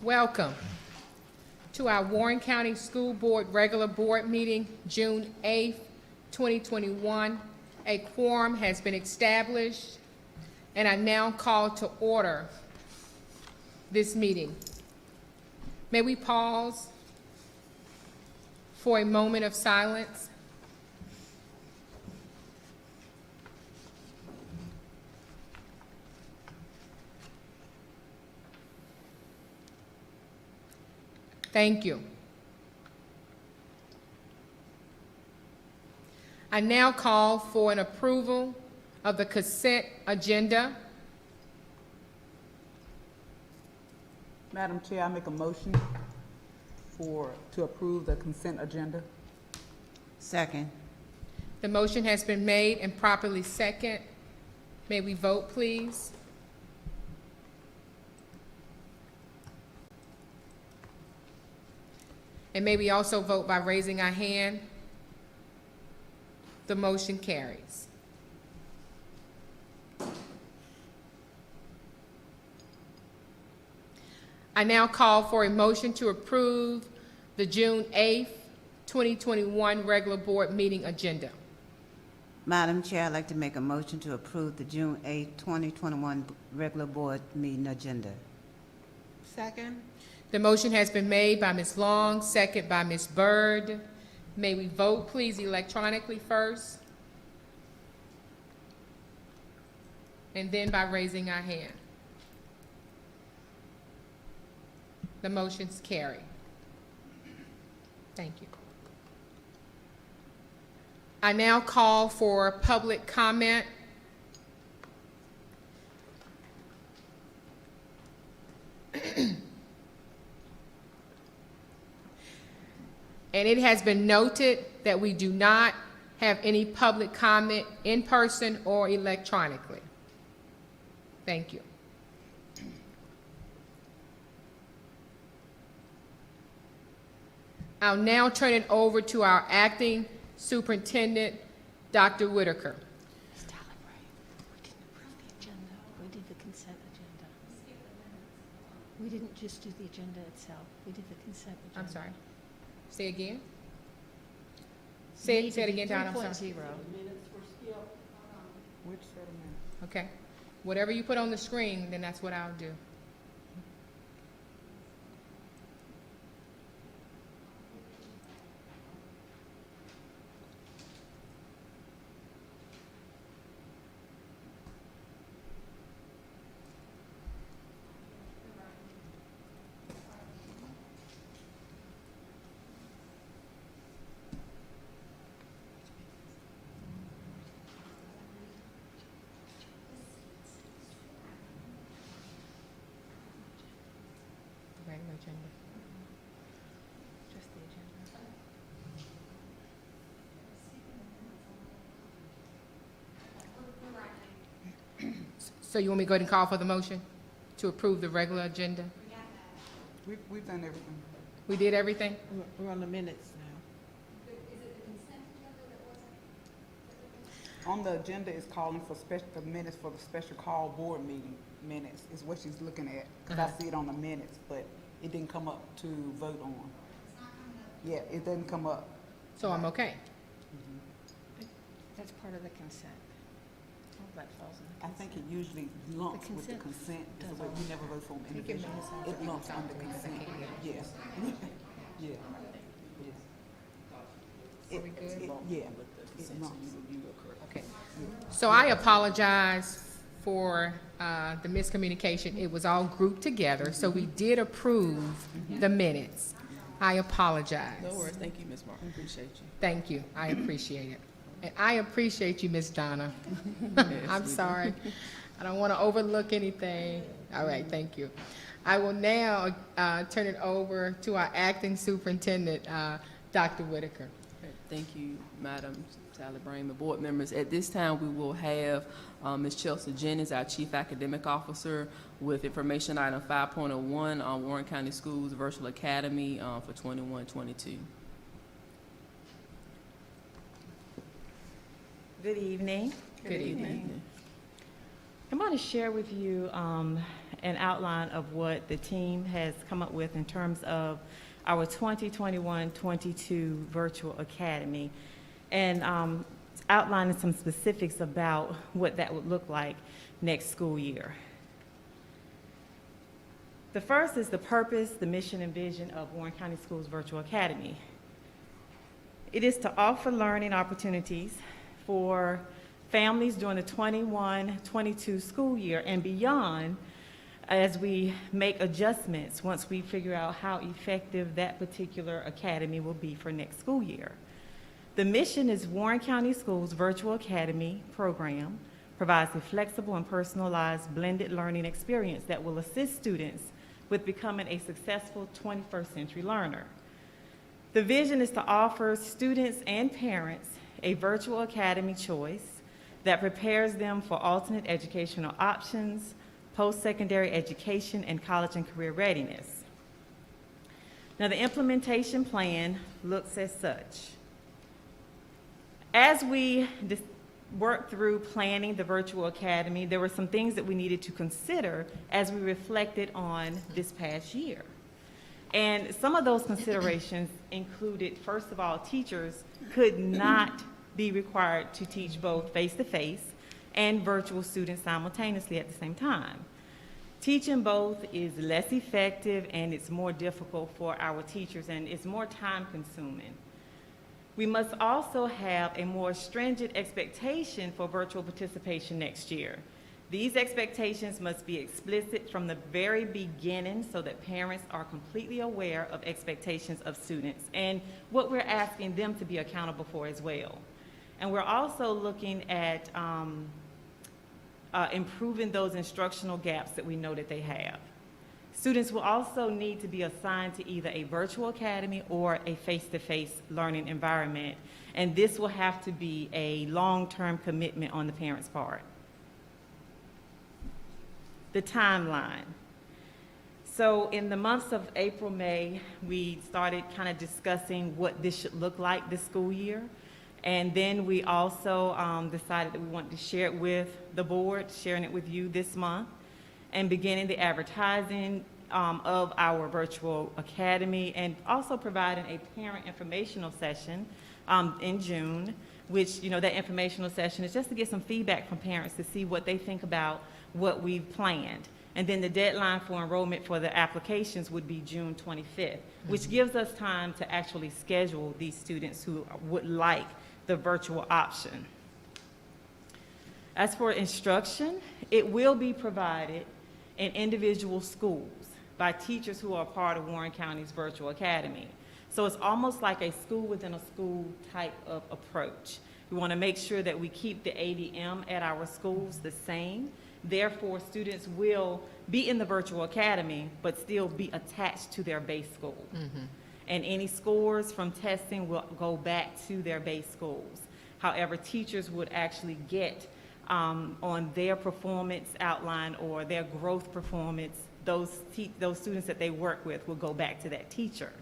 Welcome to our Warren County School Board regular board meeting, June 8th, 2021. A quorum has been established, and I now call to order this meeting. May we pause for a moment of silence? Thank you. I now call for an approval of the consent agenda. Madam Chair, I make a motion to approve the consent agenda. Second. The motion has been made and properly second. May we vote, please? And may we also vote by raising our hand? The motion carries. I now call for a motion to approve the June 8th, 2021 regular board meeting agenda. Madam Chair, I'd like to make a motion to approve the June 8, 2021 regular board meeting agenda. Second. The motion has been made by Ms. Long, second by Ms. Byrd. May we vote, please, electronically first, and then by raising our hand. The motion's carried. Thank you. I now call for public comment. And it has been noted that we do not have any public comment in person or electronically. Thank you. I'll now turn it over to our acting superintendent, Dr. Whitaker. Ms. Tyler, we didn't approve the agenda. We did the consent agenda. We didn't just do the agenda itself. We did the consent agenda. I'm sorry. Say again? Say it again, Donna, I'm sorry. 3.0. Which set of minutes? Okay. Whatever you put on the screen, then that's what I'll do. Regular agenda. Just the agenda. So you want me to go ahead and call for the motion to approve the regular agenda? We've done everything. We did everything? We're on the minutes now. On the agenda is calling for the minutes for the special call board meeting minutes is what she's looking at. 'Cause I see it on the minutes, but it didn't come up to vote on. Yeah, it doesn't come up. So I'm okay. That's part of the consent. All that falls in the I consent. think it usually lumps with the consent consent. Is the does way all. we never vote for them Can you give me individually. this one? It lumps Something under because I consent. can't get it. Yes. Yeah. Yes. Are we good? Yeah. It lumps. Okay. So I apologize for the miscommunication. It was all grouped together, so we did approve the minutes. I apologize. No worries. Thank you, Ms. Martin. Appreciate you. Thank you. I appreciate it. And I appreciate you, Miss Donna. I'm sorry. I don't want to overlook anything. All right, thank you. I will now turn it over to our acting superintendent, Dr. Whitaker. Okay, thank you, Madam Sally Brame, the board members. At this time, we will have Ms. Chelsea Jennings, our Chief Academic Officer, with information item 5.01 on Warren County Schools Virtual Academy for 21-22. Good evening. Good evening. I'm going to share with you an outline of what the team has come up with in terms of our 2021-22 virtual academy, and outlining some specifics about what that would look like next school year. The first is the purpose, the mission, and vision of Warren County Schools Virtual Academy. It is to offer learning opportunities for families during the 21-22 school year and beyond, as we make adjustments once we figure out how effective that particular academy will be for next school year. The mission is Warren County Schools Virtual Academy program provides a flexible and personalized blended learning experience that will assist students with becoming a successful 21st century learner. The vision is to offer students and parents a virtual academy choice that prepares them for alternate educational options, post-secondary education, and college and career readiness. Now, the implementation plan looks as such. As we worked through planning the virtual academy, there were some things that we needed to consider as we reflected on this past year. And some of those considerations included, first of all, teachers could not be required to teach both face-to-face and virtual students simultaneously at the same time. Teaching both is less effective and it's more difficult for our teachers and it's more time-consuming. We must also have a more stringent expectation for virtual participation next year. These expectations must be explicit from the very beginning so that parents are completely aware of expectations of students and what we're asking them to be accountable for as well. And we're also looking at improving those instructional gaps that we know that they have. Students will also need to be assigned to either a virtual academy or a face-to-face learning environment, and this will have to be a long-term commitment on the parents' part. The timeline. So in the months of April, May, we started kind of discussing what this should look like this school year. And then we also decided that we wanted to share it with the board, sharing it with you this month, and beginning the advertising of our virtual academy, and also providing a parent informational session in June, which, you know, that informational session is just to get some feedback from parents to see what they think about what we've planned. And then the deadline for enrollment for the applications would be June 25th, which gives us time to actually schedule these students who would like the virtual option. As for instruction, it will be provided in individual schools by teachers who are part of Warren County's virtual academy. So it's almost like a school within a school type of approach. We want to make sure that we keep the ADM at our schools the same. Therefore, students will be in the virtual academy, but still be attached to their base school. And any scores from testing will go back to their base schools. However, teachers would actually get on their performance outline or their growth performance, those students that they work with will go back to that teacher.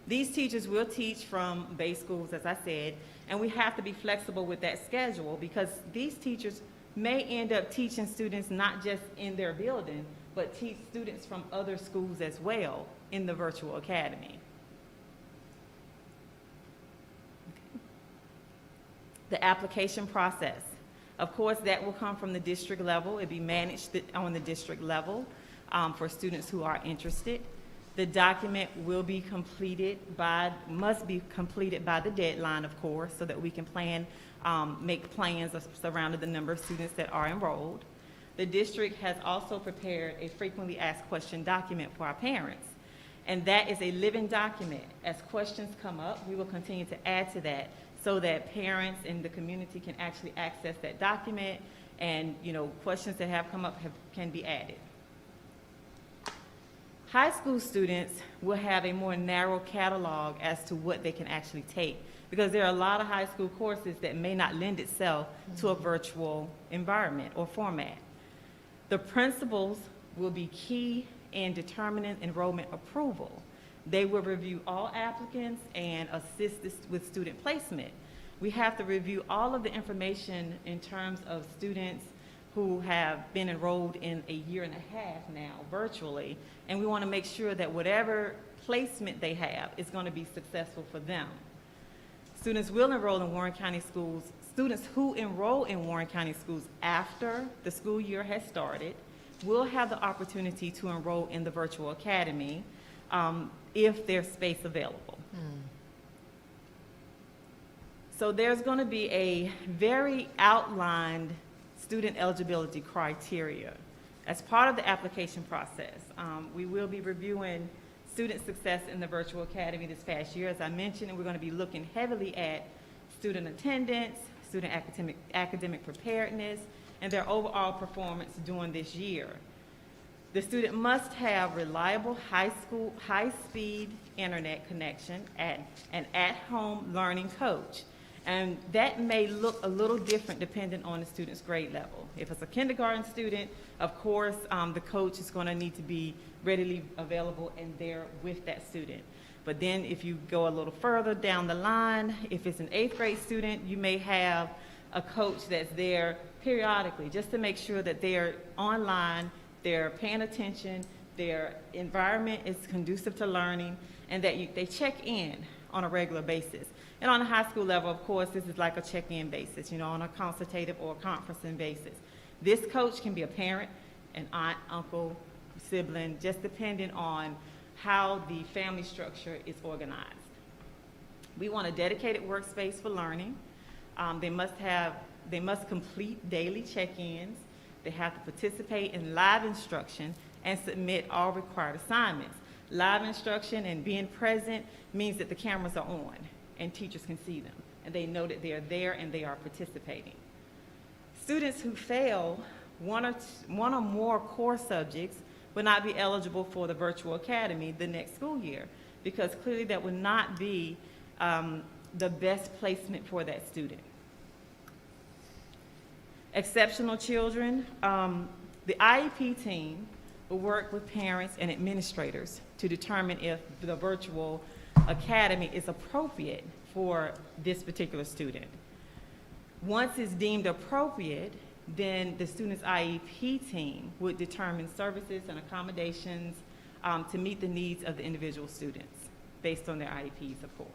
These teachers will teach from base schools, as I said, and we have to be flexible with that schedule because these teachers may end up teaching students not just in their building, but teach students from other schools as well in the virtual academy. Okay. The application process. Of course, that will come from the district level. It'll be managed on the district level for students who are interested. The document will be must be completed by the deadline, of course, so that we can make plans surrounding the number of students that are enrolled. The district has also prepared a frequently asked question document for our parents, and that is a living document. As questions come up, we will continue to add to that so that parents in the community can actually access that document, and questions that have come up can be added. High school students will have a more narrow catalog as to what they can actually take, because there are a lot of high school courses that may not lend itself to a virtual environment or format. The principals will be key in determining enrollment approval. They will review all applicants and assist with student placement. We have to review all of the information in terms of students who have been enrolled in a year and a half now virtually, and we want to make sure that whatever placement they have is going to be successful for them. Students will enroll in Warren County schools. Students who enroll in Warren County schools after the school year has started will have the opportunity to enroll in the virtual academy if there's space available. So there's going to be a very outlined student eligibility criteria as part of the application process. We will be reviewing student success in the virtual academy this past year, as I mentioned, and we're going to be looking heavily at student attendance, student academic preparedness, and their overall performance during this year. The student must have reliable high-speed internet connection and an at-home learning coach. And that may look a little different depending on the student's grade level. If it's a kindergarten student, of course, the coach is going to need to be readily available and there with that student. But then if you go a little further down the line, if it's an 8th grade student, you may have a coach that's there periodically just to make sure that they're online, they're paying attention, their environment is conducive to learning, and that they check in on a regular basis. And on a high school level, of course, this is like a check-in basis, on a consultative or conferencing basis. This coach can be a parent, an aunt, uncle, sibling, just depending on how the family structure is organized. We want a dedicated workspace for learning. They must complete daily check-ins. They have to participate in live instruction and submit all required assignments. Live instruction and being present means that the cameras are on and teachers can see them, and they know that they are there and they are participating. Students who fail one or more core subjects will not be eligible for the virtual academy the next school year, because clearly that would not be the best placement for that student. Exceptional children, the IEP team will work with parents and administrators to determine if the virtual academy is appropriate for this particular student. Once it's deemed appropriate, then the student's IEP team would determine services and accommodations to meet the needs of the individual students based on their IEPs, of course.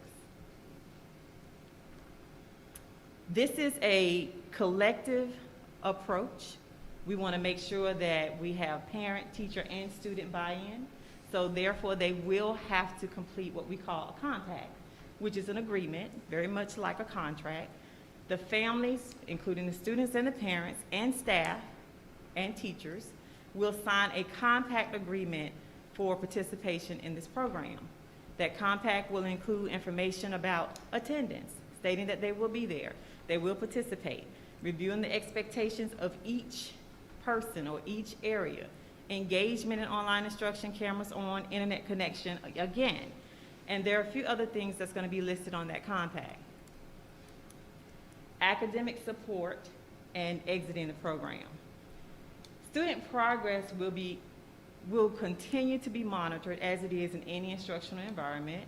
This is a collective approach. We want to make sure that we have parent, teacher, and student buy-in. So therefore, they will have to complete what we call a compact, which is an agreement, very much like a contract. The families, including the students and the parents and staff and teachers, will sign a compact agreement for participation in this program. That compact will include information about attendance, stating that they will be there, they will participate, reviewing the expectations of each person or each area, engagement in online instruction, cameras on, internet connection, again. And there are a few other things that's going to be listed on that compact. Academic support and exiting the program. Student progress will continue to be monitored as it is in any instructional environment.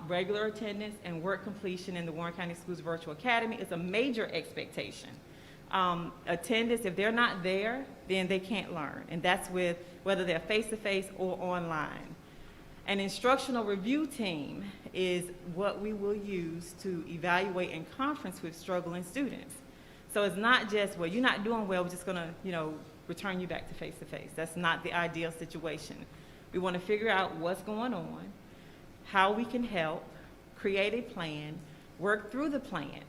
Regular attendance and work completion in the Warren County Schools Virtual Academy is a major expectation. Attendance, if they're not there, then they can't learn, and that's with whether they're face-to-face or online. An instructional review team is what we will use to evaluate and conference with struggling students. So it's not just, well, you're not doing well, we're just gonna, return you back to face-to-face. That's not the ideal situation. We wanna figure out what's going on, how we can help, create a plan, work through the plan.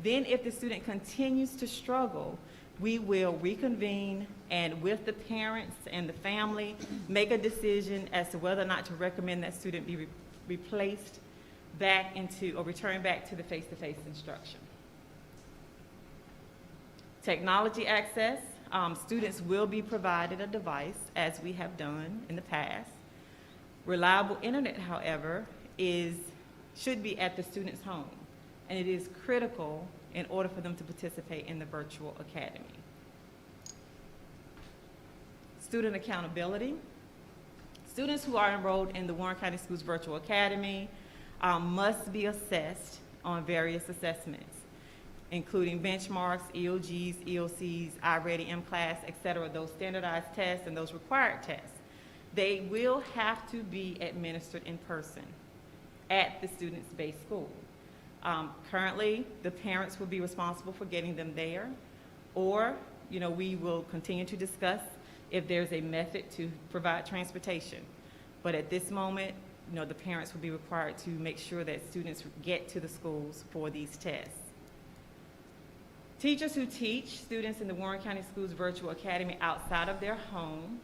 Then if the student continues to struggle, we will reconvene and with the parents and the family, make a decision as to whether or not to recommend that student be replaced back into or return back to the face-to-face instruction. Technology access, students will be provided a device as we have done in the past. Reliable internet, however, should be at the student's home, and it is critical in order for them to participate in the virtual academy. Student accountability. Students who are enrolled in the Warren County Schools Virtual Academy must be assessed on various assessments, including benchmarks, EOGs, EOCs, iReady, MClass, et cetera, those standardized tests and those required tests. They will have to be administered in person at the student's base school. Currently, the parents will be responsible for getting them there, or, we will continue to discuss if there's a method to provide transportation. But at this moment, the parents will be required to make sure that students get to the schools for these tests. Teachers who teach students in the Warren County Schools Virtual Academy outside of their home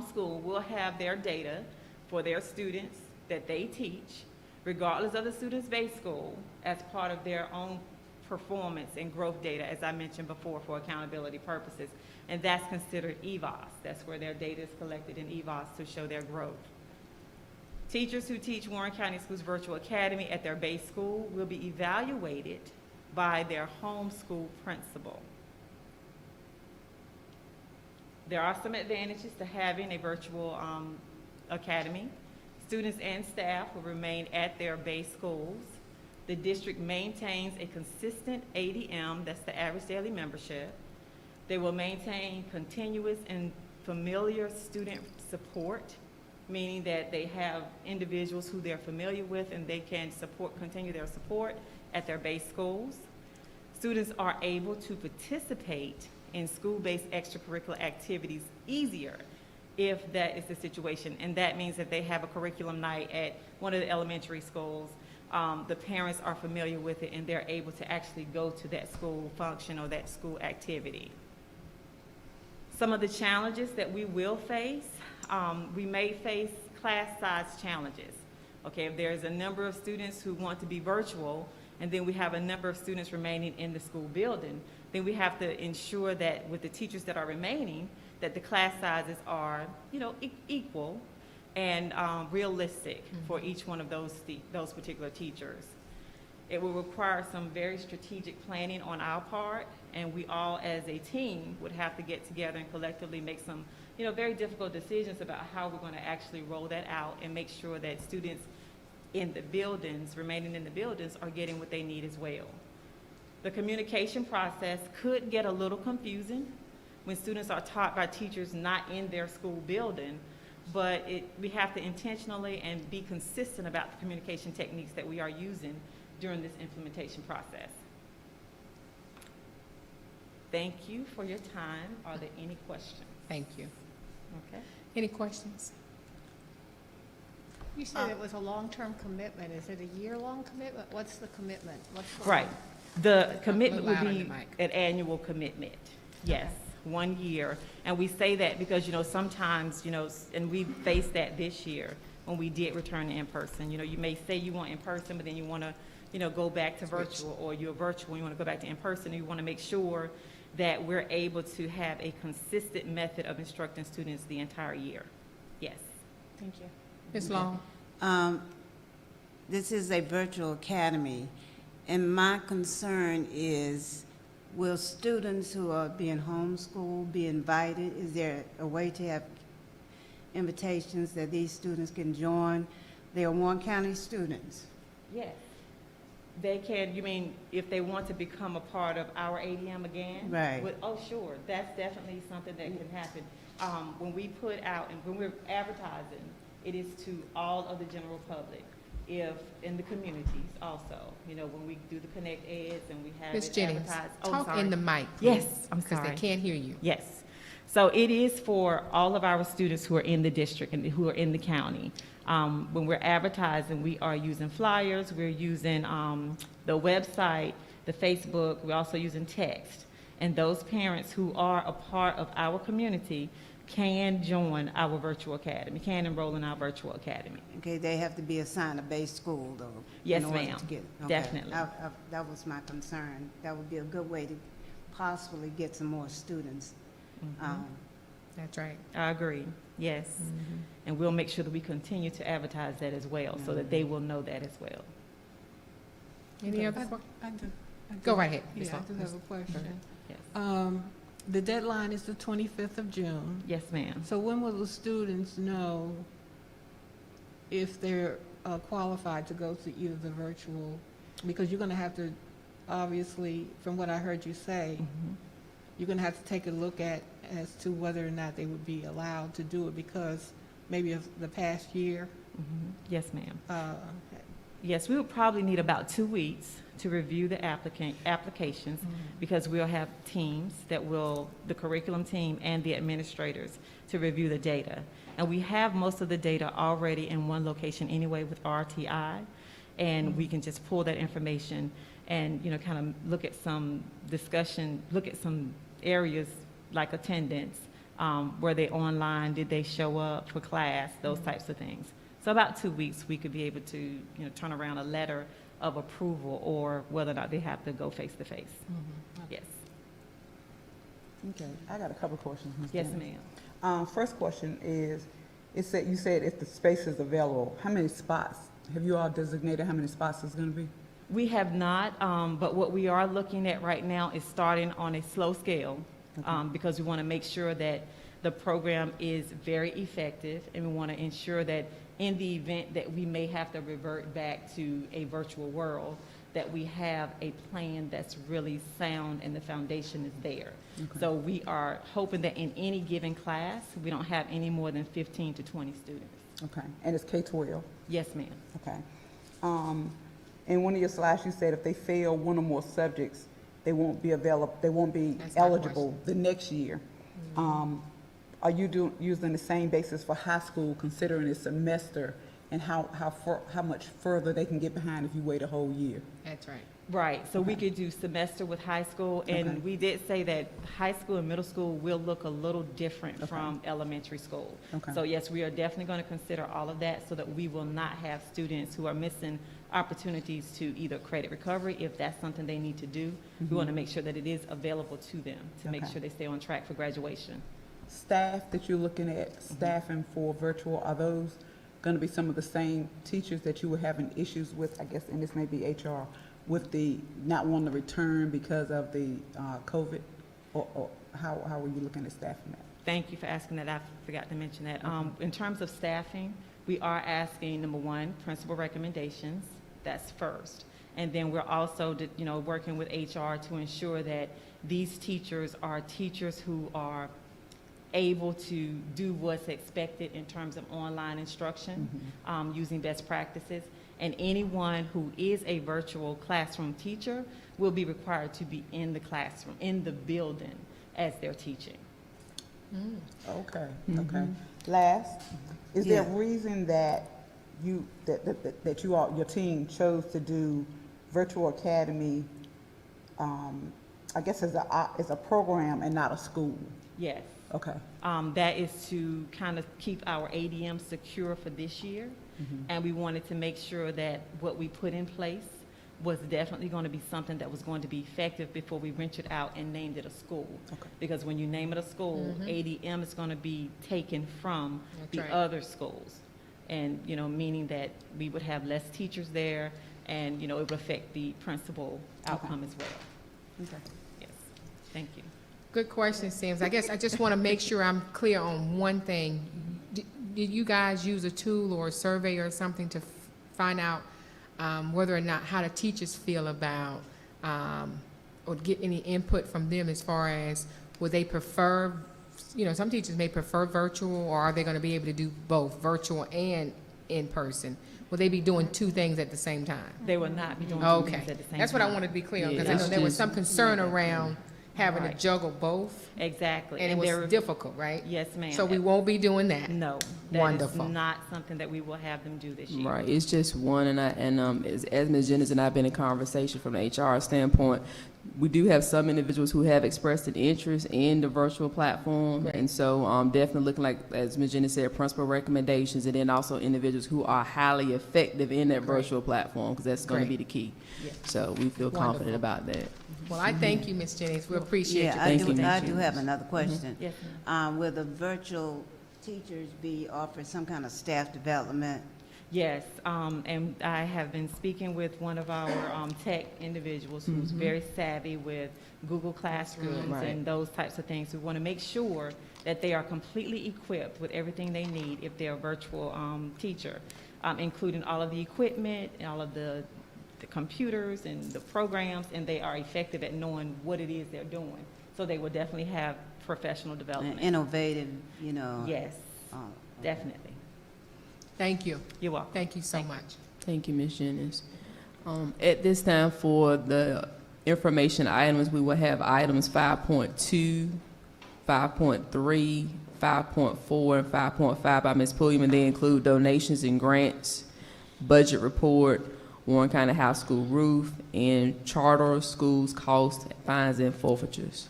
school will have their data for their students that they teach, regardless of the student's base school, as part of their own performance and growth data, as I mentioned before, for accountability purposes. And that's considered EVOS. That's where their data is collected in EVOS to show their growth. Teachers who teach Warren County Schools Virtual Academy at their base school will be evaluated by their home school principal. There are some advantages to having a virtual academy. Students and staff will remain at their base schools. The district maintains a consistent ADM, that's the average daily membership. They will maintain continuous and familiar student support, meaning that they have individuals who they're familiar with and they can continue their support at their base schools. Students are able to participate in school-based extracurricular activities easier if that is the situation. And that means that they have a curriculum night at one of the elementary schools. The parents are familiar with it and they're able to actually go to that school function or that school activity. Some of the challenges that we will face, we may face class size challenges. Okay, if there's a number of students who want to be virtual, and then we have a number of students remaining in the school building, then we have to ensure that with the teachers that are remaining, that the class sizes are, equal and realistic for each one of those particular teachers. It will require some very strategic planning on our part, and we all as a team would have to get together and collectively make some, very difficult decisions about how we're going to actually roll that out and make sure that students in the buildings, remaining in the buildings, are getting what they need as well. The communication process could get a little confusing when students are taught by teachers not in their school building, but we have to intentionally and be consistent about the communication techniques that we are using during this implementation process. Thank you for your time. Are there any questions? Thank you. Okay. Any questions? You said it was a long-term commitment. Is it a year-long commitment? What's the commitment? What's the Right. The commitment A little would louder, be Mike. an annual commitment. Yes, 1 year. And we say that because, sometimes, and we faced that this year when we did return to in-person. You may say you want in-person, but then you want to, go back to virtual, or you're virtual and you want to go back to in-person, and you want to make sure that we're able to have a consistent method of instructing students the entire year. Yes. Thank you. Ms. Long? This is a virtual academy, and my concern is, will students who are being homeschooled be invited? Is there a way to have invitations that these students can join? They are Warren County students. Yes. They can, you mean, if they want to become a part of our ADM again? Right. Oh, sure, that's definitely something that can happen. When we put out, and when we're advertising, it is to all of the general public, in the communities also. When we do the Connect Eds and we have Ms. it Jennings, advertised. talk in the mic, Yes, please, I'm because sorry. they can't hear you. Yes. So it is for all of our students who are in the district and who are in the county. When we're advertising, we are using flyers, we're using the website, the Facebook, we're also using text. And those parents who are a part of our community can join our virtual academy, can enroll in our virtual academy. Okay, they have to be assigned a base school, though. Yes, in order ma'am. to get- okay. Definitely. That was my concern. That would be a good way to possibly get some more students. That's right. I agree, yes. And we'll make sure that we continue to advertise that as well, so that they will know that as well. Any other? I do. Go right ahead, Ms. Yeah, I Long. do have a question. Yes, The deadline is the 25th of June. yes, ma'am. So when will the students know if they're qualified to go to either the virtual, because you're going to have to obviously, from what I heard you say, you're going to have to take a look at as to whether or not they would be allowed to do it because maybe of the past year. Yes, ma'am. uh, Yes, we would probably need about 2 weeks to review the applications because we'll have teams the curriculum team and the administrators to review the data. And we have most of the data already in one location anyway with RTI, and we can just pull that information and, kind of look at some discussion, look at some areas like attendance, were they online, did they show up for class, those types of things. So about 2 weeks, we could be able to, turn around a letter of approval or whether or not they have to go face-to-face. Yes. Okay, I got a couple of questions, Ms. Yes, Jennings. ma'am. First question is, you said if the space is available, how many spots? Have you all designated how many spots it's gonna be? We have not, but what we are looking at right now is starting on a slow scale because we want to make sure that the program is very effective, and we want to ensure that in the event that we may have to revert back to a virtual world, that we have a plan that's really sound and the foundation is there. Okay. So we are hoping that in any given class, we don't have any more than 15 to 20 students. Okay, and it's K-12? Yes, ma'am. Okay. In one of your slides, you said if they fail one or more subjects, they won't be That's my eligible the next year. Are you using the same basis for high school, considering a semester, and how much further they can get behind if you wait a whole year? That's right. Right, so we could do semester with high school, and Okay. we did say that high school and middle school will look a little different Okay. from elementary school. Okay. So yes, we are definitely going to consider all of that so that we will not have students who are missing opportunities to either credit recovery, if that's something they need to do. We want to make sure that it is available to them to make Okay. sure they stay on track for graduation. Staff that you're looking at, staffing for virtual, are those gonna be some of the same teachers that you were having issues with, I guess, and this may be HR, with the not wanting to return because of the COVID? Or how are you looking at staffing that? Thank you for asking that. I forgot to mention that. In terms of staffing, we are asking, number one, principal recommendations. That's first. And then we're also, working with HR to ensure that these teachers are teachers who are able to do what's expected in terms of online instruction, using best practices. And anyone who is a virtual classroom teacher will be required to be in the classroom, in the building as they're teaching. Okay, okay. Last, is there a Yeah. reason that your team chose to do virtual academy, I guess as a program and not a school? Yes. Okay. That is to kind of keep our ADM secure for this year. And we wanted to make sure that what we put in place was definitely going to be something that was going to be effective before we ventured out and named it a school. Okay. Because when you name it a school, ADM is going to be taken from That's the right. other schools. And, meaning that we would have less teachers there and, it would affect the principal outcome as well. Okay. Yes. Thank you. Good question, Sims. I guess I just want to make sure I'm clear on one thing. Did you guys use a tool or a survey or something to find out whether or not how the teachers feel about, or get any input from them as far as would they prefer, some teachers may prefer virtual, or are they going to be able to do both virtual and in person? Will they be doing two things at the same time? They will not be doing two Okay, things at the same time. that's what I wanted to be clear on, because I Yeah. know there was some concern around having to Right. juggle both, Exactly. and it there- was difficult, right? Yes, ma'am. So we won't be doing that? No, that Wonderful. is not something that we will have them do this year. Right, it's just one, as Ms. Jennings and I have been in conversation from the HR standpoint, we do have some individuals who have expressed an interest in the virtual platform, Right. and so definitely looking like, as Ms. Jennings said, principal recommendations, and then also individuals who are highly effective in that Great. virtual platform, because that's going to Great. be the key. Yeah. So we feel confident Wonderful. about that. Well, I thank you, Ms. Jennings. We appreciate you. Yeah, Thank you. I do have another question. Yes, ma'am. Will the virtual teachers be offered some kind of staff development? Yes, and I have been speaking with one of our tech individuals who's very savvy with Google Classrooms Right. and those types of things. We want to make sure that they are completely equipped with everything they need if they're a virtual teacher, including all of the equipment and all of the the computers and the programs, and they are effective at knowing what it is they're doing. So they will definitely have professional development. Innovative, you know. Yes, uh, definitely. Thank you. You're welcome. Thank you so much. Thank you, Ms. Jennings. At this time, for the information items, we will have items 5.2, 5.3, 5.4, and 5.5 by Ms. Pulliam. They include donations and grants, budget report, Warren County High School roof, and charter schools costs, fines, and forfeitures.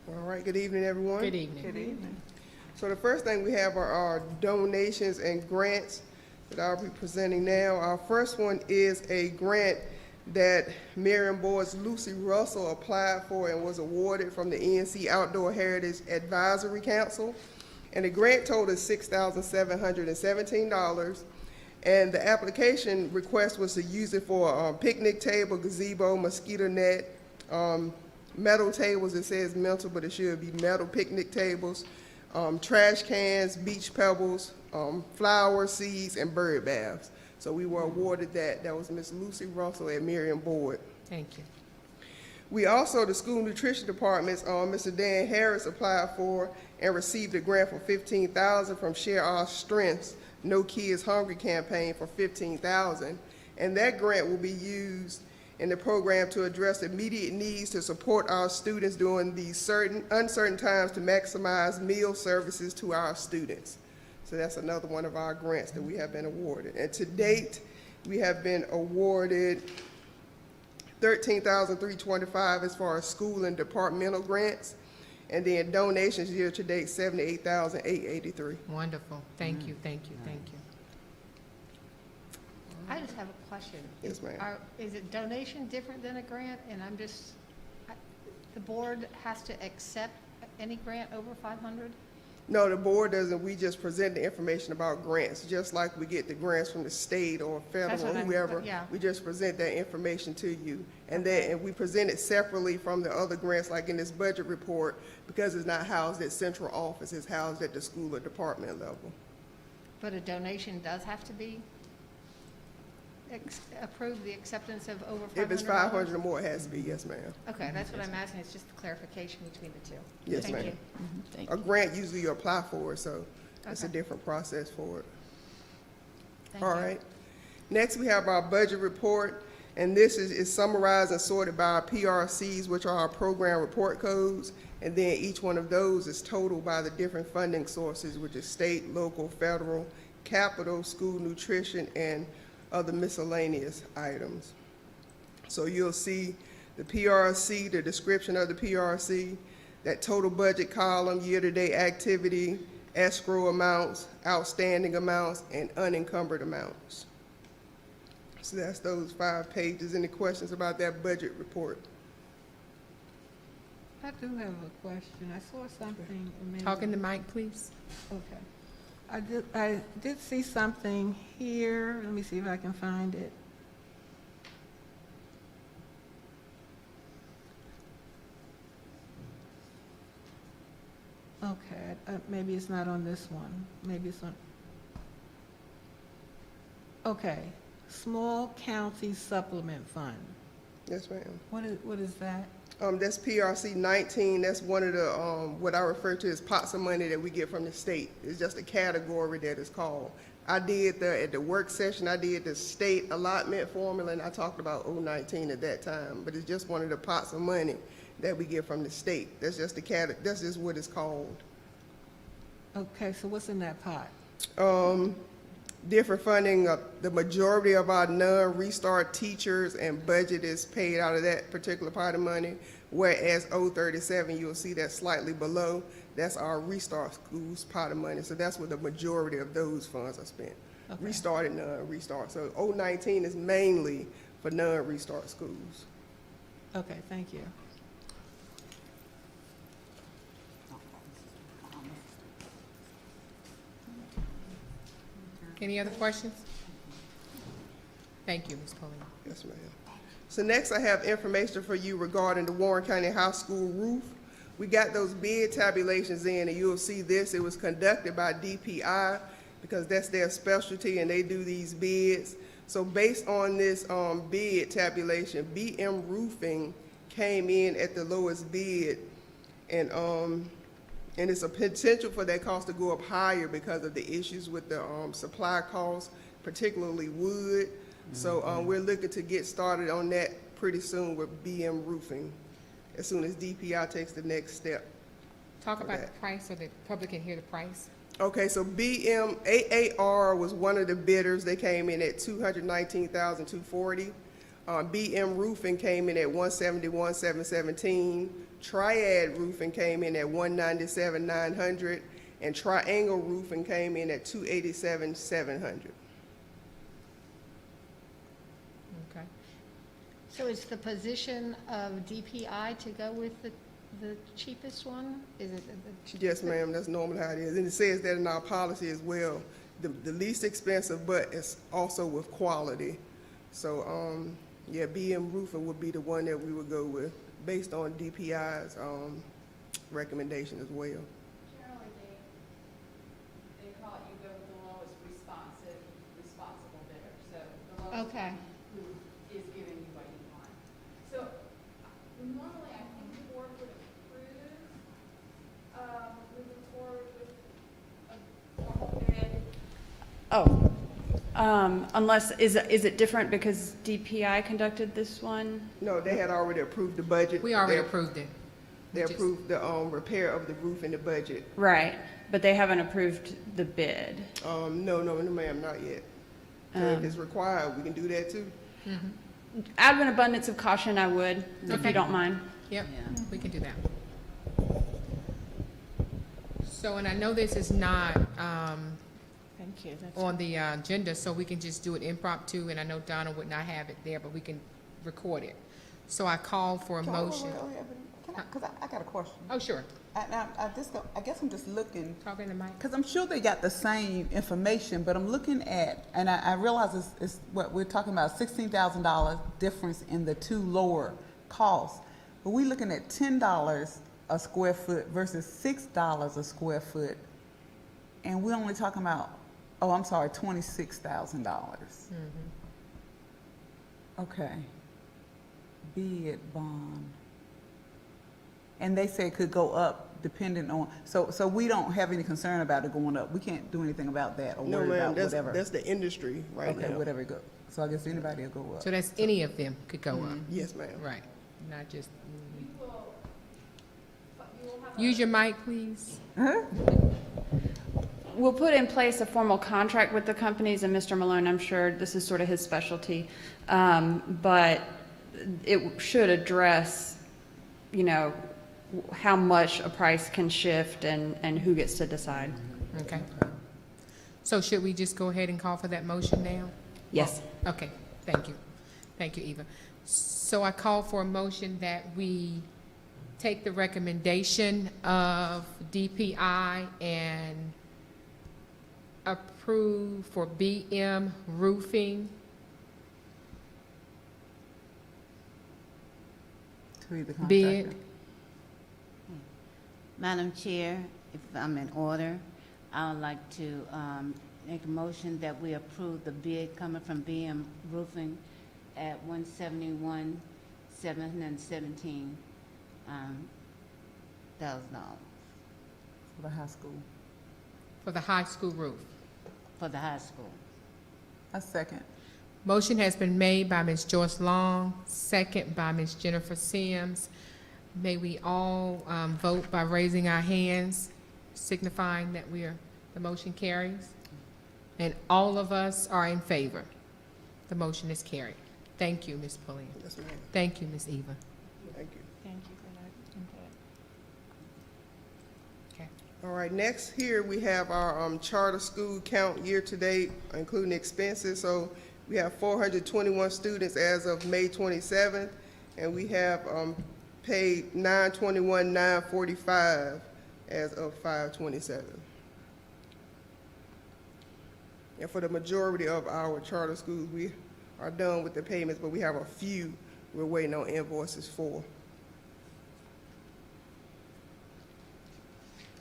All right, good evening, everyone. Good evening. Good evening. So the first thing we have are our donations and grants that I'll be presenting now. Our first one is a grant that Marion Board's Lucy Russell applied for and was awarded from the ENC Outdoor Heritage Advisory Council. And the grant total is $6,717. And the application request was to use it for a picnic table, gazebo, mosquito net, metal tables. It says metal, but it should be metal picnic tables, trash cans, beach pebbles, flower seeds, and bird baths. So we were awarded that. That was Miss Lucy Russell at Marion Board. Thank you. We also, the school nutrition departments, Mr. Dan Harris applied for and received a grant for $15,000 from Share Our Strengths No Kids Hungry campaign for $15,000. And that grant will be used in the program to address immediate needs to support our students during these uncertain times to maximize meal services to our students. So that's another one of our grants that we have been awarded. And to date, we have been awarded $13,325 as far as school and departmental grants, and then donations year to date, $78,883. Wonderful. Thank you, thank you, thank you. I just have a question. Yes, ma'am. Is it donation different than a grant? And the board has to accept any grant over 500? No, the board doesn't. We just present the information about grants, just like we get the grants from the state or That's federal, what whoever. yeah. We just present that information to you. And we present it separately from the other grants, like in this budget report, because it's not housed at central office, it's housed at the school or department level. But a donation does have to be approve the acceptance of over $500? If it's 500 or more, it has to be, yes, ma'am. Okay, that's what I'm asking. It's just the clarification between the two. Yes, Thank ma'am. you. Thank A grant usually you apply for, so it's a Okay. different process for it. Thank All you. right. Next, we have our budget report, and this is summarized and sorted by our PRCs, which are our program report codes, and then each one of those is totaled by the different funding sources, which is state, local, federal, capital, school nutrition, and other miscellaneous items. So you'll see the PRC, the description of the PRC, that total budget column, year-to-date activity, escrow amounts, outstanding amounts, and unencumbered amounts. So that's those 5 pages. Any questions about that budget report? I do have a question. I saw something. Talk in the mic, please. Okay. I did see something here. Let me see if I can find it. Okay, maybe it's not on this one. Maybe it's on. Okay, Small County Supplement Fund. Yes, ma'am. What is that? That's PRC 19. That's one of the, what I refer to as pots of money that we get from the state. It's just a category that is called. At the work session, I did the state allotment formula, and I talked about 019 at that time, but it's just one of the pots of money that we get from the state. That's just that's just what it's called. Okay, so what's in that pot? Different funding, the majority of our non-restart teachers and budget is paid out of that particular pot of money, whereas 037, you'll see that slightly below, that's our restart schools pot of money. So that's where the majority of those funds are spent. Okay. Restart and non-restart. So 019 is mainly for non-restart schools. Okay, thank you. Any other questions? Thank you, Ms. Pulliam. Yes, ma'am. So next I have information for you regarding the Warren County High School roof. We got those bid tabulations in, and you'll see this. It was conducted by DPI because that's their specialty and they do these bids. So based on this bid tabulation, BM Roofing came in at the lowest bid, and it's a potential for that cost to go up higher because of the issues with the supply costs, particularly wood. So we're looking to get started on that pretty soon with BM Roofing, as soon as DPI takes the next step. Talk about Okay. the price so the public can hear the price. Okay, so AAR was one of the bidders. They came in at $219,240. BM Roofing came in at $171,717. Triad Roofing came in at $197,900, and Triangle Roofing came in at $287,700. Okay. So it's the position of DPI to go with the cheapest one? Is it the? Yes, ma'am, that's normally how it is. And it says that in our policy as well, the least expensive, but it's also with quality. So, yeah, BM Roofing would be the one that we would go with, based on DPI's recommendation as well. Generally, they call it, you go with the lowest responsible bidder, so the lowest Okay. who is giving you what you want. So normally, I think the board would approve, moving forward with a formal bid. Oh, unless, is it different because DPI conducted this one? No, they had already approved the budget. We already They- approved it. They We just- approved the repair of the roof in the budget. Right, but they haven't approved the bid. No, ma'am, not yet. So if it's required, we can do that too. Out of an abundance of caution, I would, if Okay. you don't mind. Yep, Yeah. we can do that. So, and I know this is not Thank you. That's on the agenda, so we can just do it impromptu, and I know Donna would not have it there, but we can record it. So I call for a motion. Because I got a question. Oh, sure. I guess I'm just looking, Talk in the mic. because I'm sure they got the same information, but I'm looking at, and I realize it's what we're talking about, $16,000 difference in the two lower costs. But we're looking at $10 a square foot versus $6 a square foot. And we're only talking about, $26,000. Okay. Bid bond. And they say it could go up depending on, so we don't have any concern about it going up. We can't do anything about that or No, worry ma'am, about whatever. that's the industry right Okay, now. whatever it go. So I guess anybody will go up. So that's any of them could go up, Yes, ma'am. right? Not just, You will have use your mic, please. We'll put in place a formal contract with the companies, and Mr. Malone, I'm sure this is sort of his specialty, but it should address, how much a price can shift and who gets to decide. Okay. So should we just go ahead and call for that motion now? Yes. Okay, thank you. Thank you, Eva. So I call for a motion that we take the recommendation of DPI and approve for BM Roofing. To be the contractor. Bid. Madam Chair, if I'm in order, I would like to make a motion that we approve the bid coming from BM Roofing at $171,717,000. For the high school. For the high school roof. For the high school. A second. Motion has been made by Ms. Joyce Long, second by Ms. Jennifer Sims. May we all vote by raising our hands, signifying that the motion carries. And all of us are in favor. The motion is carried. Thank you, Ms. Pulliam. Yes, ma'am. Thank you, Ms. Eva. Thank you. Thank you for that input. Okay. All right, next here we have our charter school count year-to-date, including expenses. So we have 421 students as of May 27th, and we have paid $921,945 as of 5/27. And for the majority of our charter schools, we are done with the payments, but we have a few we're waiting on invoices for.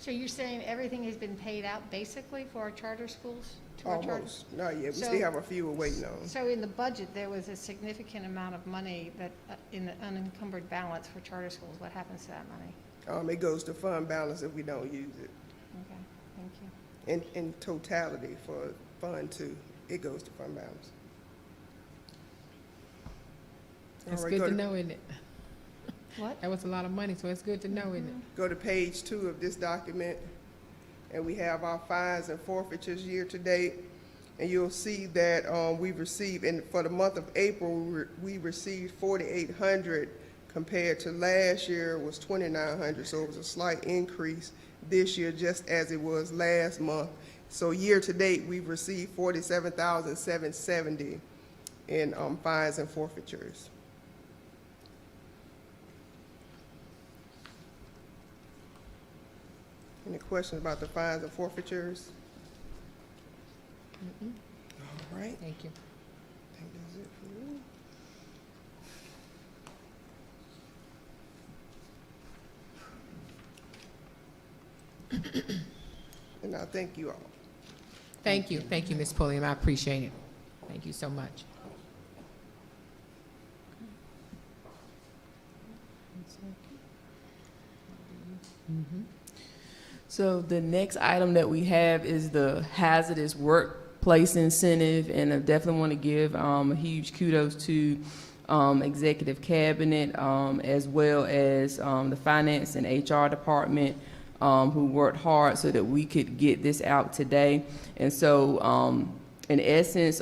So you're saying everything has been paid out basically for our charter schools? To our charter? Almost, not yet. We So- still have a few we're waiting on. So in the budget, there was a significant amount of money that, in the unencumbered balance for charter schools. What happens to that money? It goes to fund balance if we don't use it. Okay, thank you. In totality for Fund 2, it goes to fund balance. It's All right, good go to to- know, isn't it? What? That was a lot of money, so it's good to know, isn't it? Go to page 2 of this document, and we have our fines and forfeitures year-to-date. And you'll see that we've received, and for the month of April, we received 4,800 compared to last year was 2,900. So it was a slight increase this year, just as it was last month. So year-to-date, we've received 47,770 in fines and forfeitures. Any questions about the fines and forfeitures? All right. Thank you. I think that's it for me. And I thank you all. Thank you, Ms. Pulliam, I appreciate it. Thank you so much. So the next item that we have is the hazardous workplace incentive, and I definitely want to give a huge kudos to Executive Cabinet, as well as the Finance and HR Department, who worked hard so that we could get this out today. And so, in essence,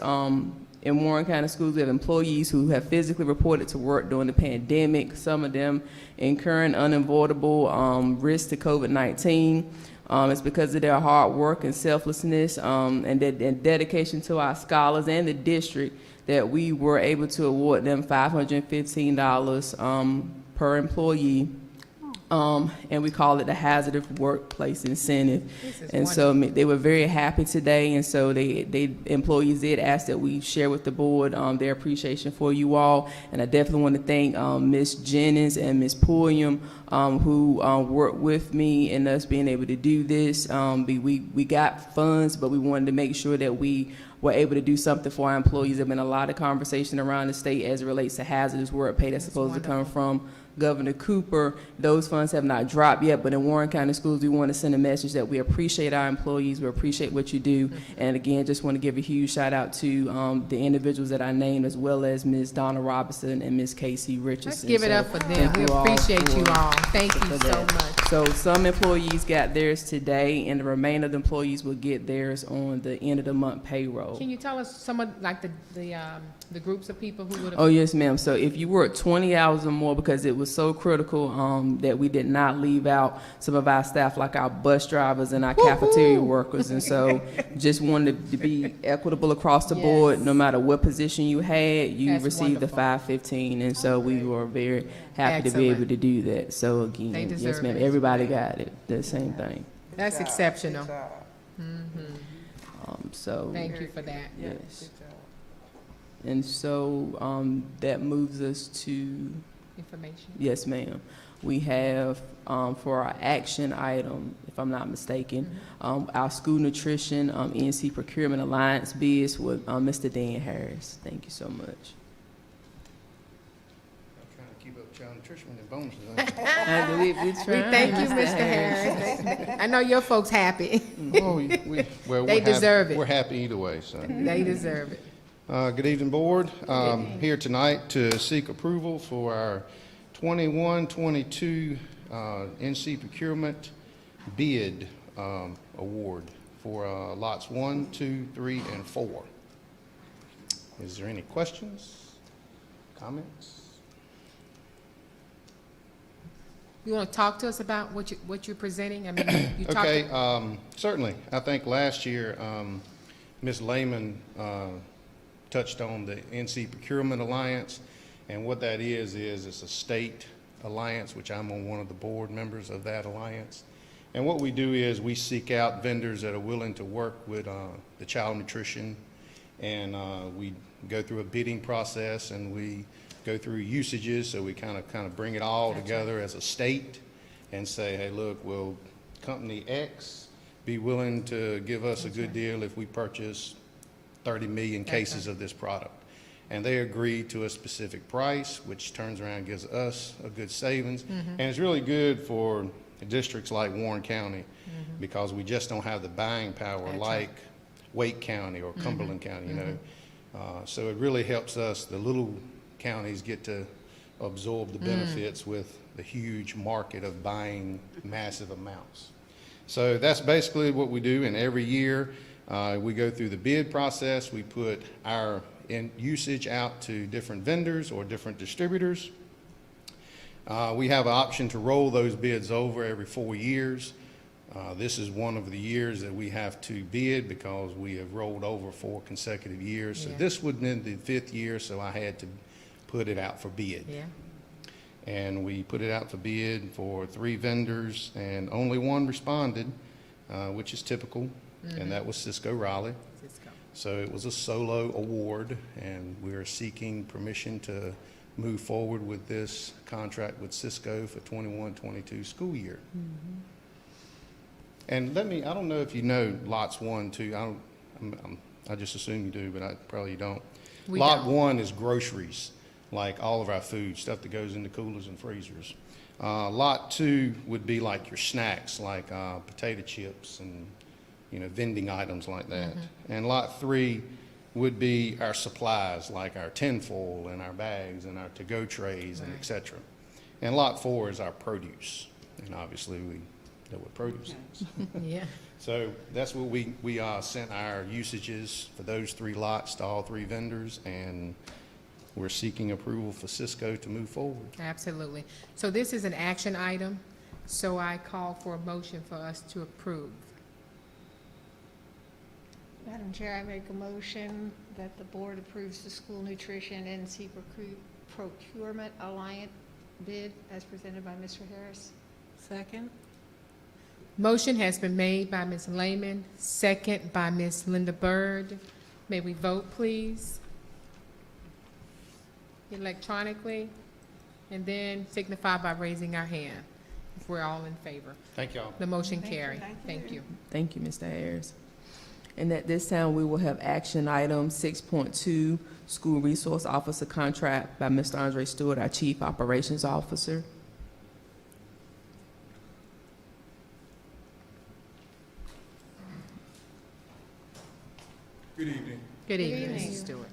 in Warren County Schools, we have employees who have physically reported to work during the pandemic, some of them incurring unavoidable risk to COVID-19. It's because of their hard work and selflessness and dedication to our scholars and the district that we were able to award them $515 per employee. And we call it the hazardous workplace incentive. And so they were very happy today, and so they employees did ask that we share with the board their appreciation for you all. And I definitely want to thank Ms. Jennings and Ms. Pulliam, who worked with me in us being able to do this. We got funds, but we wanted to make sure that we were able to do something for our employees. There's been a lot of conversation around the state as it relates to hazardous work pay that's supposed to come from Governor Cooper. Those funds have not dropped yet, but in Warren County Schools, we want to send a message that we appreciate our employees, we appreciate what you do, and again, just want to give a huge shout out to the individuals that I named, as well as Ms. Donna Robinson and Ms. Casey Richardson. Let's give it up for them. thank We you all appreciate you for- all. Thank you for so that. much. So some employees got theirs today, and the remainder of the employees will get theirs on the end of the month payroll. Can you tell us some of, like, the groups of people who would have? Oh, yes, ma'am. So if you work 20 hours or more, because it was so critical that we did not leave out some of our staff, like our bus drivers and our cafeteria workers. And so just wanted to be equitable across the board. No matter what position you had, you That's received the wonderful. $515. And so we were very happy to be able Excellent. to do that. So They again, yes, deserve ma'am, it. everybody got it, the same thing. Good That's job. exceptional. Good job. So. Thank you for that. Yes. Good job. And so that moves us to, Information. yes, ma'am. We have, for our action item, if I'm not mistaken, our school nutrition NC Procurement Alliance bids with Mr. Dan Harris. Thank you so much. I'm trying to keep up with child nutrition and bonuses. We thank you, Mr. Harris. I know your folks happy. Well, They deserve it. We're happy either way, so. They deserve it. Good evening, board. Here tonight to seek approval for our 21-22 NC procurement bid award for lots 1, 2, 3, and 4. Is there any questions, comments? You want to talk to us about what you're presenting? I mean, you talked. Okay, certainly. I think last year, Ms. Lehman touched on the NC Procurement Alliance, and what that is it's a state alliance, which I'm on one of the board members of that alliance. And what we do is we seek out vendors that are willing to work with the child nutrition, and we go through a bidding process, and we go through usages, so we kind of bring it all together as a state and say, hey, look, we'll company X be willing to give us a good deal if we purchase 30 million cases of this product? And they agreed to a specific price, which turns around and gives us a good savings. And it's really good for districts like Warren County because we just don't have the buying power like Wake County or Cumberland County, you know. So it really helps us, the little counties, get to absorb the benefits with the huge market of buying massive amounts. So that's basically what we do, and every year we go through the bid process. We put our usage out to different vendors or different distributors. We have an option to roll those bids over every 4 years. This is one of the years that we have to bid because we have rolled over 4 consecutive years. So this would have been the 5th year, so I had to put it out for bid. And we put it out for bid for 3 vendors, and only one responded, which is typical, and that was Cisco Raleigh. So it was a solo award, and we're seeking permission to move forward with this contract with Cisco for 21-22 school year. And I don't know if you know lots 1, 2, I just assume you do, but I probably don't. Lot 1 is groceries, like all of our food, stuff that goes into coolers and freezers. Lot 2 would be like your snacks, like potato chips and, you know, vending items like that. And lot 3 would be our supplies, like our tinfoil and our bags and our to-go trays and et cetera. And lot 4 is our produce. And obviously we know what produce is. So that's what we sent our usages for those 3 lots to all 3 vendors, and we're seeking approval for Cisco to move forward. Absolutely. So this is an action item, so I call for a motion for us to approve. Madam Chair, I make a motion that the board approves the School Nutrition NC Procurement Alliance bid as presented by Mr. Harris. Second? Motion has been made by Ms. Lehman, second by Ms. Linda Byrd. May we vote, please? Electronically, and then signify by raising our hand if we're all in favor. Thank y'all. The motion carried. Thank you. Thank you, Mr. Ayers. And at this time, we will have action item 6.2, School Resource Officer Contract by Mr. Andre Stewart, our Chief Operations Officer. Good evening. Good evening, Mr. Stewart.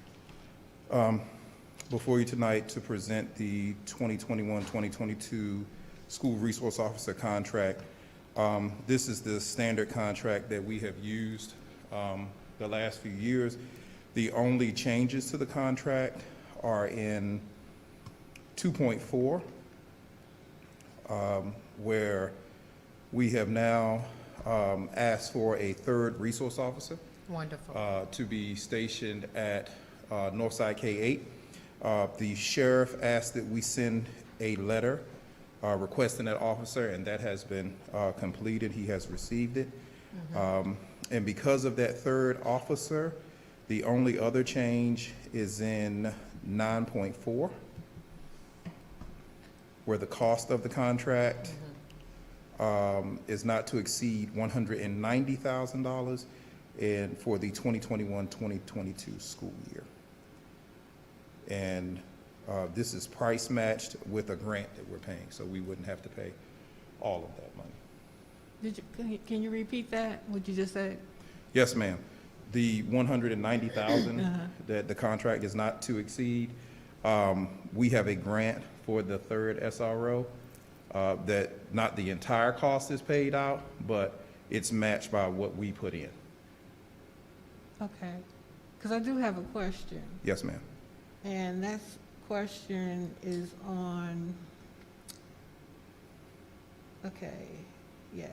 Before you tonight to present the 2021-2022 School Resource Officer Contract. This is the standard contract that we have used the last few years. The only changes to the contract are in 2.4, where we have now asked for a 3rd resource officer. Wonderful. To be stationed at Northside K-8. The sheriff asked that we send a letter requesting that officer, and that has been completed. He has received it. And because of that 3rd officer, the only other change is in 9.4, where the cost of the contract is not to exceed $190,000 and for the 2021-2022 school year. And this is price matched with a grant that we're paying, so we wouldn't have to pay all of that money. Can you repeat that, what you just said? Yes, ma'am. The $190,000 that the contract is not to exceed, we have a grant for the 3rd SRO that not the entire cost is paid out, but it's matched by what we put in. Okay, because I do have a question, Yes, ma'am. and that question is on, okay, yes.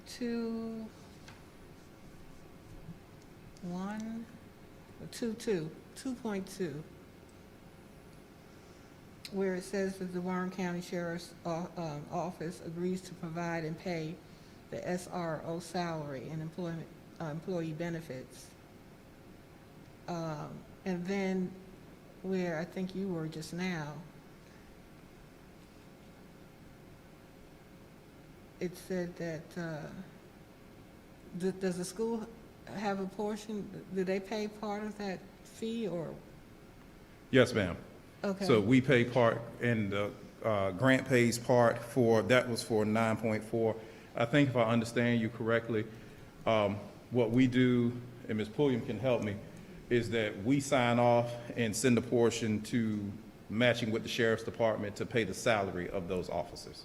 2.2, where it says that the Warren County Sheriff's Office agrees to provide and pay the SRO salary and employee benefits. And then where I think you were just now, it said that, does the school have a portion, do they pay part of that fee, or? Yes, ma'am. Okay. So we pay part, and the grant pays part for, that was for 9.4. I think if I understand you correctly, what we do, and Ms. Pulliam can help me, is that we sign off and send a portion to matching with the sheriff's department to pay the salary of those officers.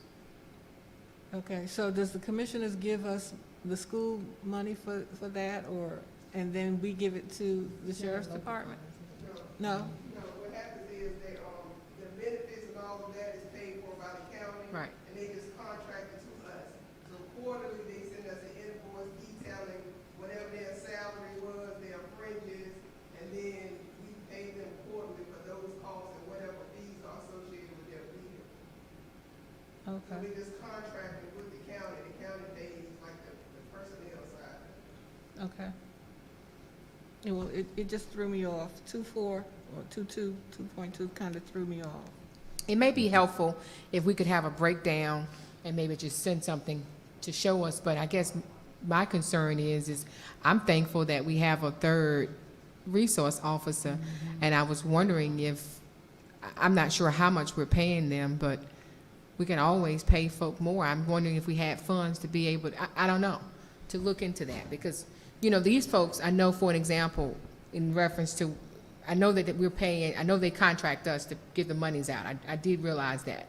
Okay, so does the commissioners give us the school money for that, or, and then we give it to the sheriff's department? No? No, what happens is they, the benefits and all of that is paid for by the county. Right. And they just contract it to us. So quarterly, they send us an invoice detailing whatever their salary was, their fringes, and then we pay them quarterly for those costs and whatever fees are associated with their bill. So Okay. we just contracted with the county pays like the personnel side. Okay. Yeah, well, it just threw me off. 2.4 or 2.2, 2.2 kind of threw me off. It may be helpful if we could have a breakdown and maybe just send something to show us, but I guess my concern is I'm thankful that we have a third resource officer, and I was wondering if, I'm not sure how much we're paying them, but we can always pay folk more. I'm wondering if we had funds to be able, I don't know, to look into that, because, you know, these folks, I know, for an example, in reference to, I know that we're paying, I know they contract us to give the monies out. I did realize that.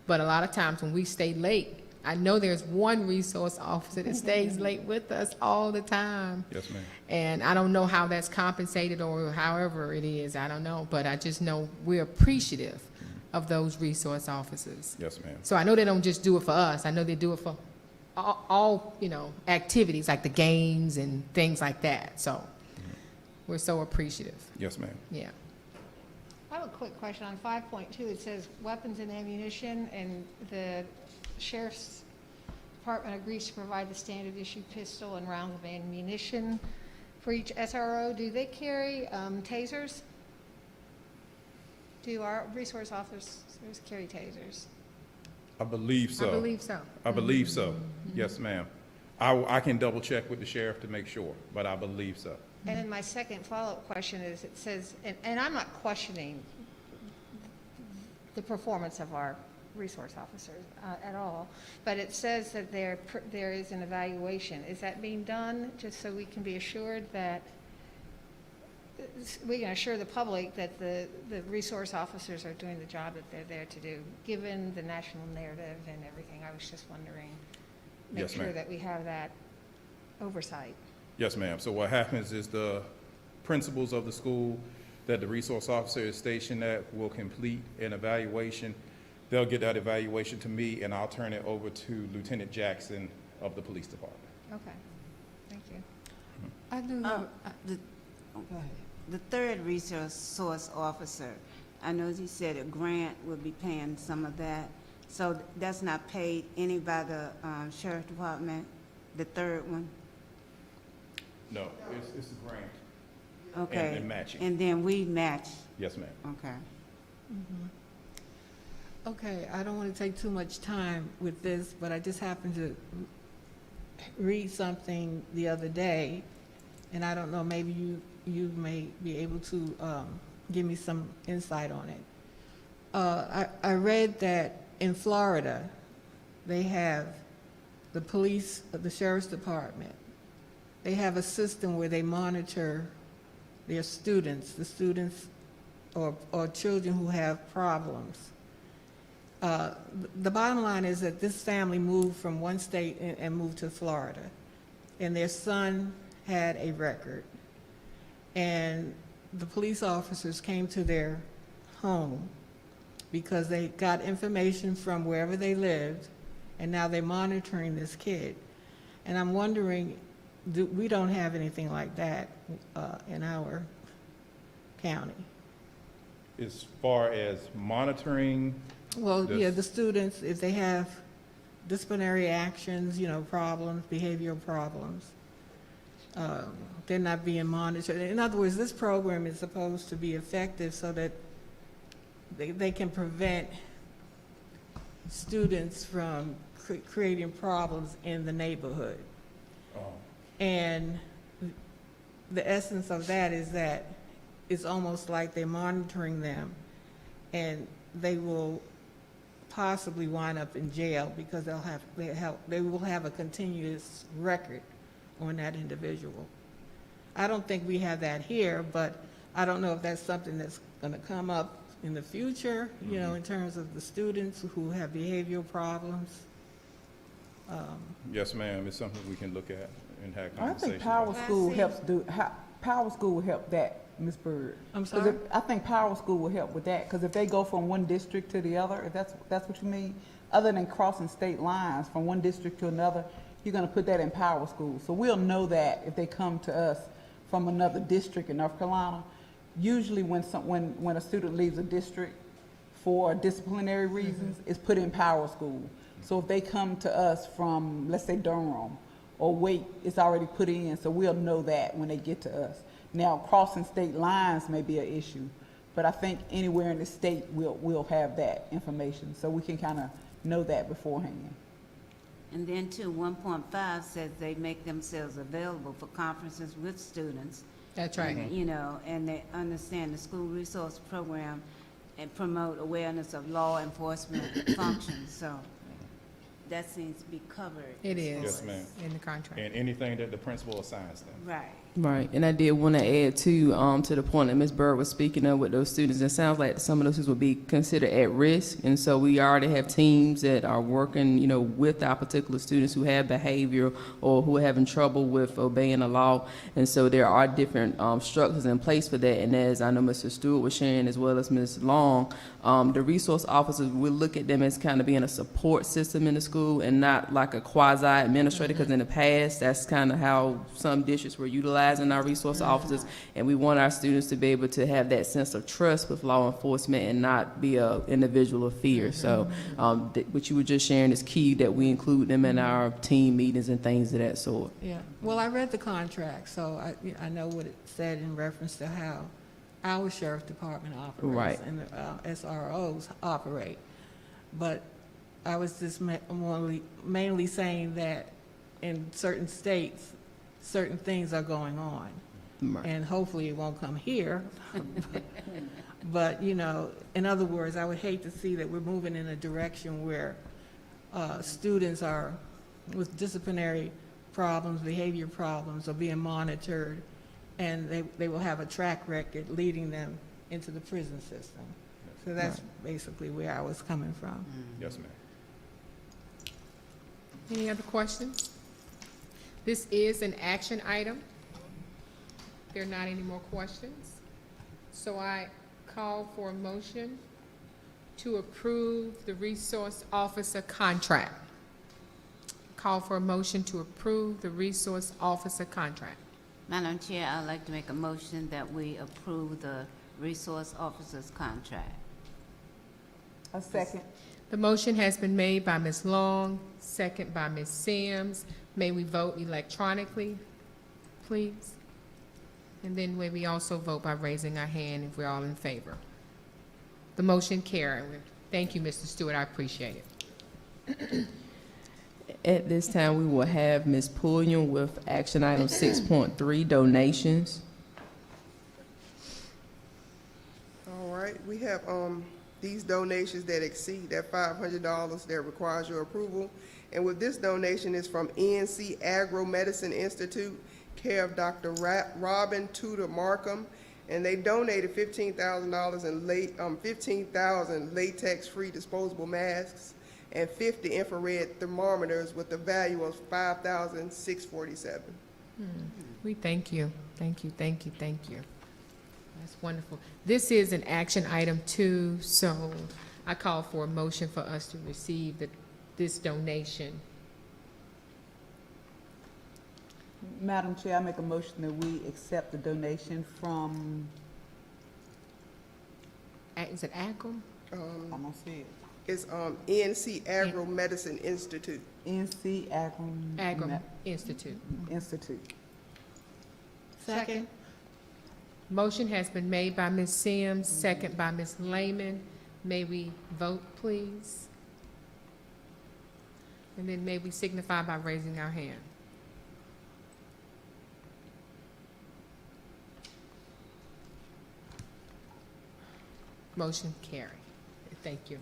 But a lot of times when we stay late, I know there's one resource officer that stays late with us all the time. Yes, ma'am. And I don't know how that's compensated or however it is, I don't know. But I just know we're appreciative of those resource officers. Yes, ma'am. So I know they don't just do it for us. I know they do it for all you know, activities like the games and things like that. So we're so appreciative. Yes, ma'am. Yeah. I have a quick question. On 5.2, it says weapons and ammunition, and the sheriff's department agrees to provide the standard issue pistol and rounds of ammunition for each SRO. Do they carry tasers? Do our resource officers carry tasers? I believe so. I believe so. I believe so. Yes, ma'am. I can double check with the sheriff to make sure, but I believe so. And then my second follow-up question is, it says, and I'm not questioning the performance of our resource officers at all, but it says that there is an evaluation. Is that being done just so we can be assured that, we can assure the public that the resource officers are doing the job that they're there to do, given the national narrative and everything? I was just wondering, make Yes, sure ma'am. that we have that oversight. Yes, ma'am. So what happens is the principals of the school that the resource officer is stationed at will complete an evaluation. They'll get that evaluation to me, and I'll turn it over to Lieutenant Jackson of the police department. Okay, thank you. I do have, go ahead. The third resource officer, I know you said a grant would be paying some of that, so that's not paid any by the sheriff department, the third one? No, it's a grant. Okay. And matching. And then we match, Yes, ma'am. okay. Okay, I don't want to take too much time with this, but I just happened to read something the other day, and I don't know, maybe you may be able to give me some insight on it. I read that in Florida, they have the police, the sheriff's department, they have a system where they monitor their students, the students or children who have problems. The bottom line is that this family moved from one state and moved to Florida, and their son had a record. And the police officers came to their home because they got information from wherever they lived, and now they're monitoring this kid. And I'm wondering, we don't have anything like that in our county. As far as monitoring, Well, This- yeah, the students, if they have disciplinary actions, you know, problems, behavioral problems, they're not being monitored. In other words, this program is supposed to be effective so that they can prevent students from creating problems in the neighborhood. And the essence of that is that it's almost like they're monitoring them, and they will possibly wind up in jail because they will have a continuous record on that individual. I don't think we have that here, but I don't know if that's something that's going to come up in the future, you know, in terms of the students who have behavioral problems. Yes, ma'am, it's something we can look at and have I conversation think Power about. School helps Power School will help that, Ms. Bird. I'm 'Cause sorry? I think Power School will help with that, because if they go from one district to the other, if that's what you mean, other than crossing state lines from one district to another, you're gonna put that in Power School. So we'll know that if they come to us from another district in North Carolina. Usually when a student leaves a district for disciplinary reasons, it's put in Power School. So if they come to us from, let's say, Durham or Wake, it's already put in, so we'll know that when they get to us. Now, crossing state lines may be an issue, but I think anywhere in the state, we'll have that information, so we can kind of know that beforehand. And then too, 1.5 says they make themselves available for conferences with students. That's right. You know, and they understand the school resource program and promote awareness of law enforcement functions, so that seems to be covered. It is. Yes, ma'am. In the contract. And anything that the principal assigns them. Right. Right, and I did want to add too, to the point that Ms. Bird was speaking of with those students, it sounds like some of those students will be considered at risk, and so we already have teams that are working, you know, with our particular students who have behavior or who are having trouble with obeying the law, and so there are different structures in place for that, and as I know Mr. Stewart was sharing as well as Ms. Long, the resource officers, we look at them as kind of being a support system in the school and not like a quasi-administrator, because in the past, that's kind of how some districts were utilizing our resource officers, and we want our students to be able to have that sense of trust with law enforcement and not be a individual of fear. So what you were just sharing is key, that we include them in our team meetings and things of that sort. Yeah, well, I read the contract, so I know what it said in reference to how our sheriff department operates. Right. And the SROs operate. But I was just mainly saying that in certain states, certain things are going on. Right. And hopefully it won't come here. But, you know, in other words, I would hate to see that we're moving in a direction where students are with disciplinary problems, behavior problems, are being monitored, and they will have a track record leading them into the prison system. So that's basically where I was coming from. Yes, ma'am. Any other questions? This is an action item. There are not any more questions. So I call for a motion to approve the resource officer contract. Call for a motion to approve the resource officer contract. Madam Chair, I'd like to make a motion that we approve the resource officer's contract. A second. The motion has been made by Ms. Long, second by Ms. Sims. May we vote electronically, please? And then may we also vote by raising our hand if we're all in favor. The motion carried. Thank you, Mr. Stewart, I appreciate it. At this time, we will have Ms. Pulliam with action item 6.3, donations. All right, we have these donations that exceed that $500 that requires your approval. And with this donation is from NC Agro Medicine Institute, care of Dr. Robin Tudor Markham, and they donated $15,000 in 15,000 latex-free disposable masks and 50 infrared thermometers with a value of $5,647. We thank you, thank you, thank you, thank you. That's wonderful. This is an action item too, so I call for a motion for us to receive this donation. Madam Chair, I make a motion that we accept the donation from, Is it AGRO? I'm gonna see it, It's NC Agro Medicine Institute. NC AGRO Institute. Institute. Second? Motion has been made by Ms. Sims, second by Ms. Lehman. May we vote, please? And then may we signify by raising our hand. Motion carried. Thank you.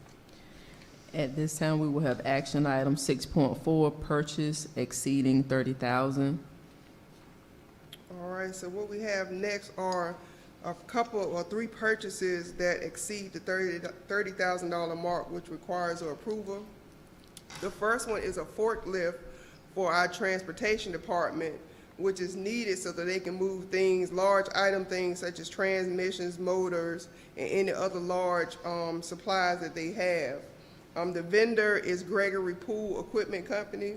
At this time, we will have action item 6.4, purchase exceeding 30,000. All right, so what we have next are a couple or three purchases that exceed the $30,000 mark, which requires our approval. The first one is a forklift for our transportation department, which is needed so that they can move things, large item things such as transmissions, motors, and any other large supplies that they have. The vendor is Gregory Pool Equipment Company.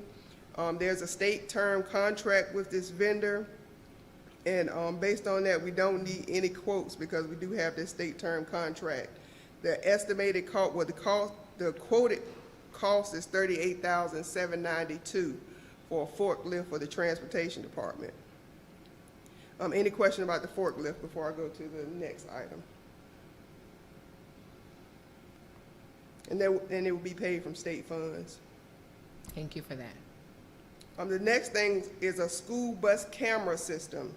There's a state term contract with this vendor. And based on that, we don't need any quotes because we do have this state term contract. The estimated cost, the quoted cost is $38,792 for a forklift for the transportation department. Any question about the forklift before I go to the next item? And it will be paid from state funds. Thank you for that. The next thing is a school bus camera system.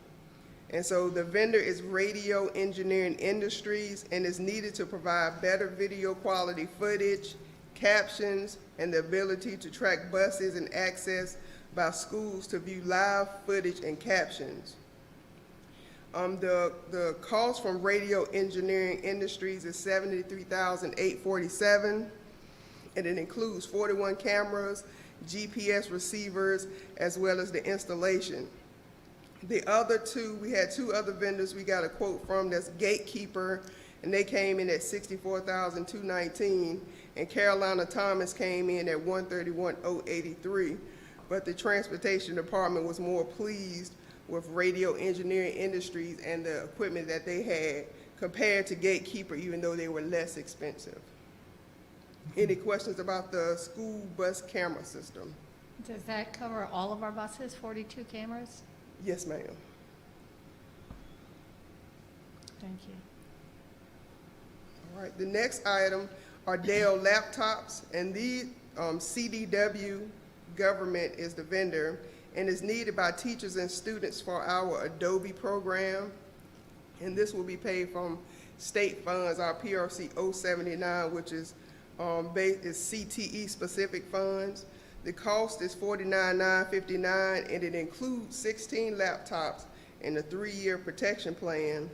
And so the vendor is Radio Engineering Industries and is needed to provide better video quality footage, captions, and the ability to track buses and access by schools to view live footage and captions. The cost from Radio Engineering Industries is $73,847, and it includes 41 cameras, GPS receivers, as well as the installation. The other two, we had two other vendors we got a quote from, that's Gatekeeper, and they came in at $64,219, and Carolina Thomas came in at $131,083. But the transportation department was more pleased with Radio Engineering Industries and the equipment that they had compared to Gatekeeper, even though they were less expensive. Any questions about the school bus camera system? Does that cover all of our buses, 42 cameras? Yes, ma'am. Thank you. All right, the next item are Dell laptops, and the CDW Government is the vendor, and is needed by teachers and students for our Adobe program. And this will be paid from state funds, our PRC 079, which is CTE specific funds. The cost is $49,959, and it includes 16 laptops and a 3-year protection plan.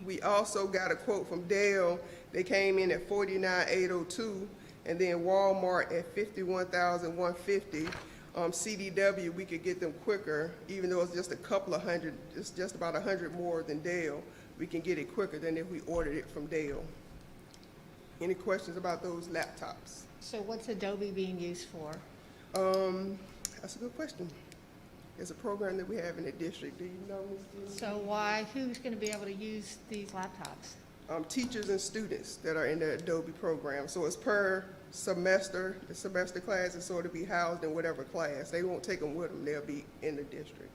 We also got a quote from Dell. They came in at $49,802, and then Walmart at $51,150. CDW, we could get them quicker, even though it's just a couple of hundred, it's just about 100 more than Dell. We can get it quicker than if we ordered it from Dell. Any questions about those laptops? So what's Adobe being used for? That's a good question. It's a program that we have in the district. Do you know, Ms. So who's going to be able to use these laptops? Teachers and students that are in the Adobe program. So it's per semester. The semester class is sort of be housed in whatever class. They won't take them with them. They'll be in the district.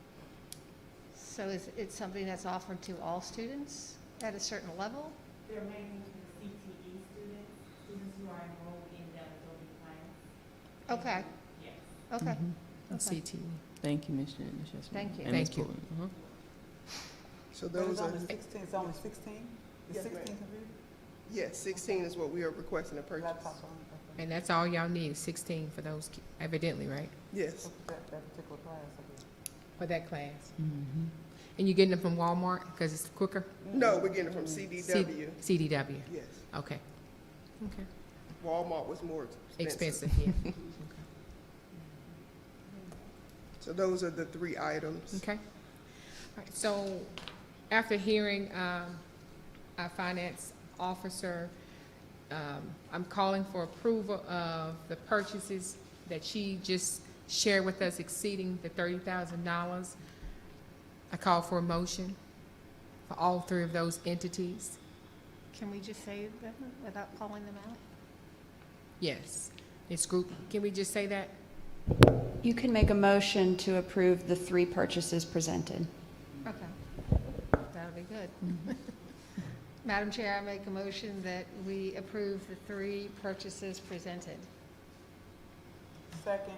So is it something that's offered to all students at a certain level? They're mainly for the CTE students who are enrolled in that Adobe class. Okay, Yes. okay. Okay. CTE. Thank you, Ms. Janice. Yes, ma'am. Thank you. And Ms. Thank you. Pullen. So But those it's are, only 16, it's only 16? It's Yes, 16 ma'am. computers? yes, 16 is what we are requesting to purchase. Laptops only, okay. And that's all y'all need, 16 for those, evidently, right? Yes, That particular class, okay. For that class. And you getting them from Walmart because it's quicker? no, we're getting it from CDW. CDW, Yes, okay. Okay. Walmart was more expensive. Expensive, yeah. So those are the three items. Okay. All right, so after hearing our finance officer, I'm calling for approval of the purchases that she just shared with us exceeding the $30,000. I call for a motion for all three of those entities. Can we just say them without calling them out? Yes. It's group, can we just say that? You can make a motion to approve the 3 purchases presented. Okay. That'll be good. Madam Chair, I make a motion that we approve the 3 purchases presented. Second.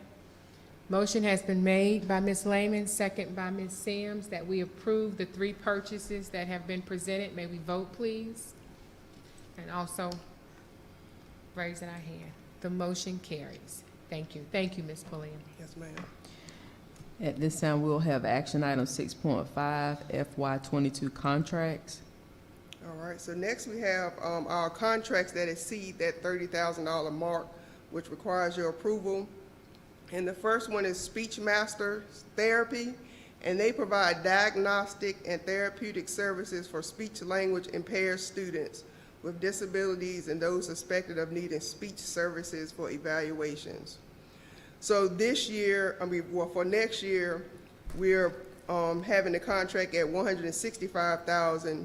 Motion has been made by Ms. Lehman, second by Ms. Sims, that we approve the 3 purchases that have been presented. May we vote, please? And also raising our hand. The motion carries. Thank you. Thank you, Ms. Pulliam. Yes, ma'am. At this time, we'll have action item 6.5, FY '22 contracts. All right, so next we have our contracts that exceed that $30,000 mark, which requires your approval. And the first one is Speech Master Therapy, and they provide diagnostic and therapeutic services for speech-language impaired students with disabilities and those suspected of needing speech services for evaluations. So this year, for next year, we're having the contract at $165,000.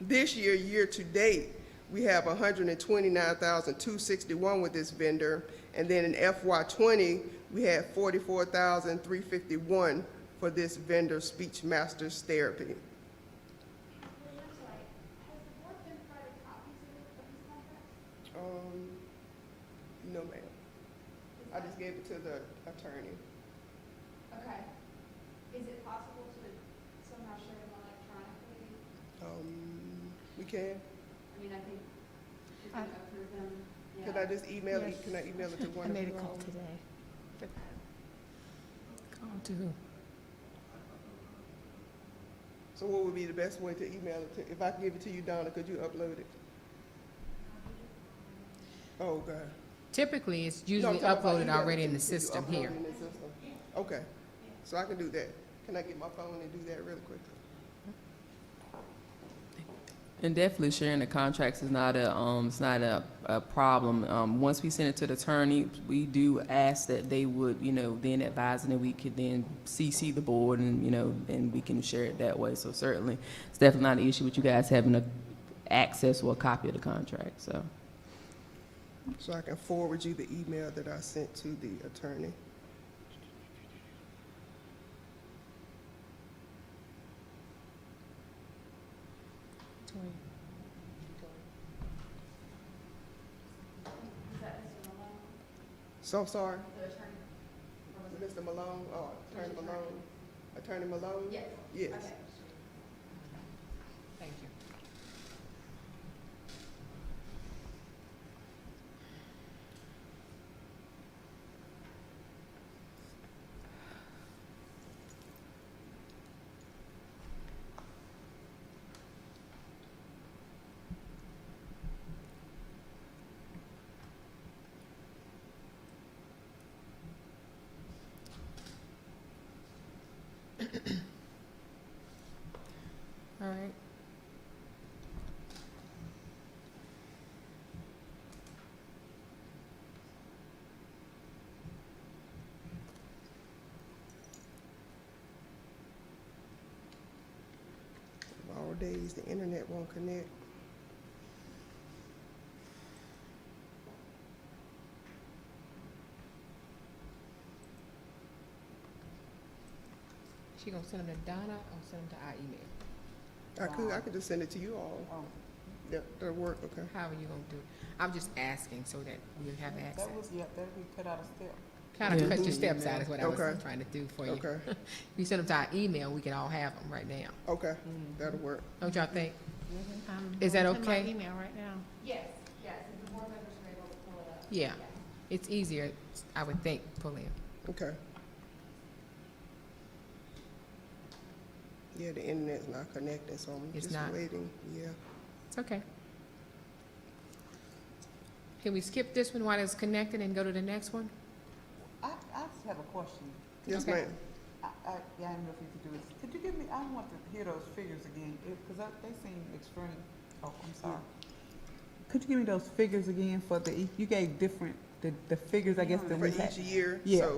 This year, year to date, we have $129,261 with this vendor, and then in FY20, we had $44,351 for this vendor, Speech Masters Therapy. No, ma'am. I just gave it to the attorney. Okay. Is it possible to somehow share them electronically? We can. I mean, I think we can approve them. Could I just email it? Yes. Can I email it to one I of made a you call all? today. Call to who? So what would be the best way to email it to? If I give it to you, Donna, could you upload it? Oh, God. Typically, it's No, I'm usually talking about uploaded email already it in to the you. Could you system upload here. it in the system? Okay, so I can do that. Can I get my phone and do that really quickly? And definitely sharing the contracts is not a, it's not a problem. Once we send it to the attorney, we do ask that they would, then advise, and then we could then CC the board and, and we can share it that way. So certainly, it's definitely not an issue with you guys having a access or a copy of the contract, so. So I can forward you the email that I sent to the attorney. Is that Mr. Malone, So sorry, the attorney? Or was it- Mr. Malone, Attorney Malone. Attorney Malone? Yes. Yes. Okay. Thank you. All right. All days, the internet won't connect. She gonna send them to Donna or send them to our email? I could just send it to you all. That'll work, okay. How are you gonna do it? I'm just asking so that we'll have access. That was, yeah, that we cut out a step. Kind of Yeah. cut your steps out is what I was Okay. trying to do for you. Okay, If you send them to our email, we can all have them right now. okay, that'll work. Don't y'all think? I'm Is that going to my okay? email right now. Yes, yes, if the board members are able to pull it up. Yeah. It's easier, I would think, pull in. Okay. Yeah, the internet's not connecting, so I'm It's just not? waiting, yeah. It's okay. Can we skip this one while it's connected and go to the next one? I just have a question. Yes, Okay. ma'am. Yeah, I don't know if you could do this. Could you give me, I want to hear those figures again, because they seem extreme. Oh, I'm sorry. Could you give me those figures again for you gave different, the figures, I guess, that For we had? each year, Yeah.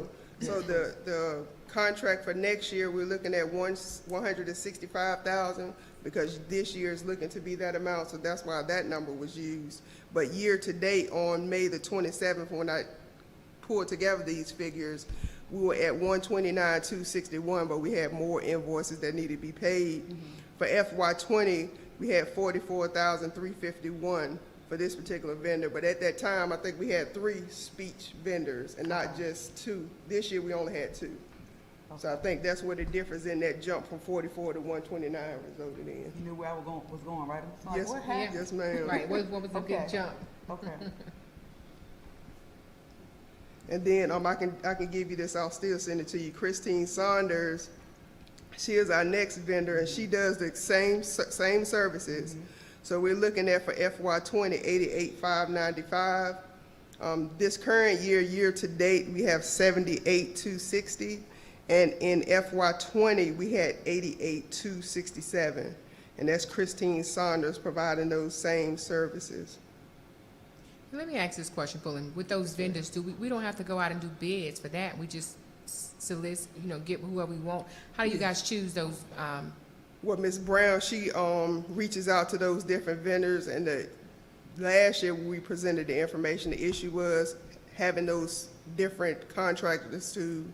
so the contract for next year, we're looking at 165,000, because this year is looking to be that amount, so that's why that number was used. But year to date, on May the 27th, when I pulled together these figures, we were at 129,261, but we had more invoices that needed to be paid. For FY20, we had 44,351 for this particular vendor, but at that time, I think we had 3 speech vendors and not just 2. This year, we only had 2. So I think that's where the difference in that jump from 44 to 129 resulted in. You knew where I was going, right? I was like, Yes, what happened? yes, ma'am. Right, what was the Okay. big jump? Okay. And then I can give you this. I'll still send it to you. Christine Saunders, she is our next vendor, and she does the same services. So we're looking at for FY20, $88,595. This current year to date, we have $78,260, and in FY20 we had $88,267, and that's Christine Saunders providing those same services. Let me ask this question, Pullen. With those vendors, we don't have to go out and do bids for that? We just solicit, get whoever we want? How do you guys choose those? Well, Ms. Brown, she reaches out to those different vendors, and last year when we presented the information, the issue was having those different contractors to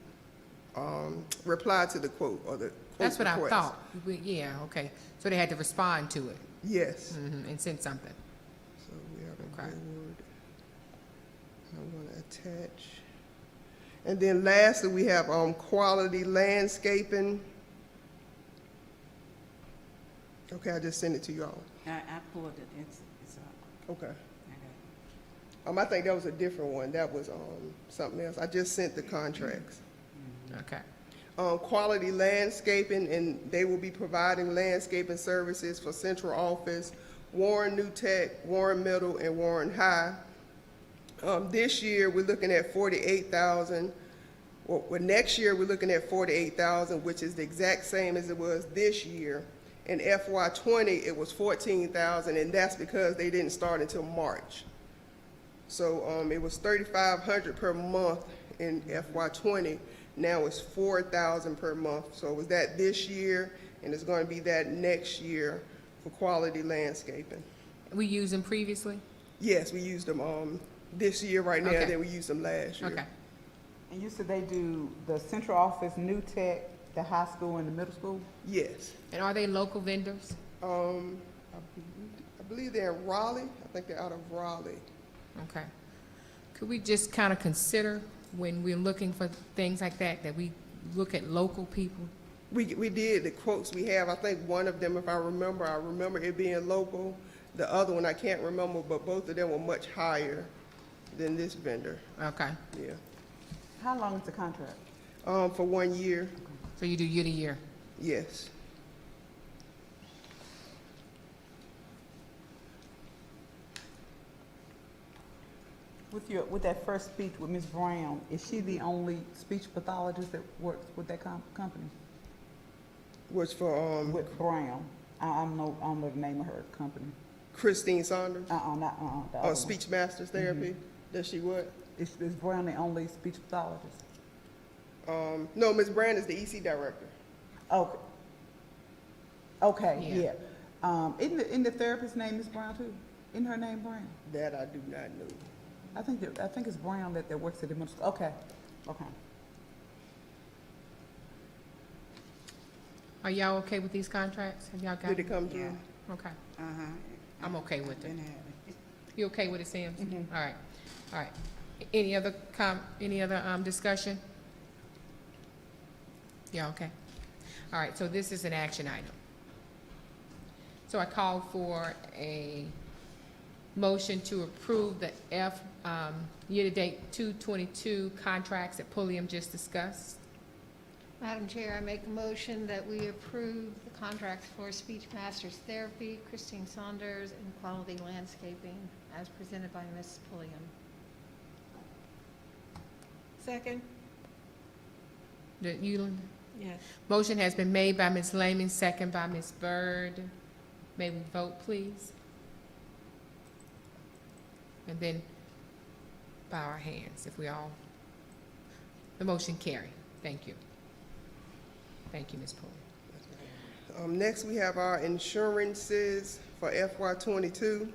reply to the quote or the quote That's what request. I thought. Yeah, okay. So they had to respond to it Yes. and send something. So we have a Okay. board. I'm going to attach. And then lastly, we have quality landscaping. Okay, I just sent it to you all. I pulled it, it's Okay. I got it. I think that was a different one. That was something else. I just sent the contracts. Okay. Quality landscaping, and they will be providing landscaping services for central office, Warren New Tech, Warren Middle, and Warren High. This year, we're looking at $48,000. Well, next year, we're looking at $48,000, which is the exact same as it was this year. In FY20, it was $14,000, and that's because they didn't start until March. So it was $3,500 per month in FY20. Now it's $4,000 per month. So it was that this year, and it's going to be that next year for quality landscaping. We used them previously? Yes, we used them this year right now, Okay. then we used them last year. Okay. And you said they do the central office, New Tech, the high school, and the middle school? Yes. And are they local vendors? I believe they're in Raleigh. I think they're out of Raleigh. Okay. Could we just kind of consider when we're looking for things like that we look at local people? We did, the quotes we have, I think one of them, if I remember it being local. The other one, I can't remember, but both of them were much higher than this vendor, Okay. yeah. How long is the contract? For 1 year, So you do year to year? yes. With that first speech with Ms. Brown, is she the only speech pathologist that works with that company? Was for With Brown? I don't know the name of her company. Christine Saunders, The other one. Speech Masters Therapy. Does she what? Is Brown the only speech pathologist? No, Ms. Brand is the EC director. Okay. Okay, Yeah. yeah. Isn't the therapist's name Ms. Brown too? Isn't her name Brown? That I do not know. I think it's Brown that works at the middle school. Okay, okay. Are y'all okay with these contracts? Have y'all got Did it them? come through? Okay. Uh-huh. I'm okay with it. Been having it. You okay with it, Sam? Mhm. All right. All right. Any other discussion? Yeah, okay. All right, so this is an action item. So I call for a motion to approve the year-to-date 222 contracts that Pulliam just discussed. Madam Chair, I make a motion that we approve the contracts for Speech Masters Therapy, Christine Saunders, and Quality Landscaping as presented by Ms. Pulliam. Second? You, Linda? Yes. Motion has been made by Ms. Lehman, second by Ms. Byrd. May we vote, please? And then bow our hands if we all, the motion carry. Thank you. Thank you, Ms. Pullen. Next, we have our insurances for FY22.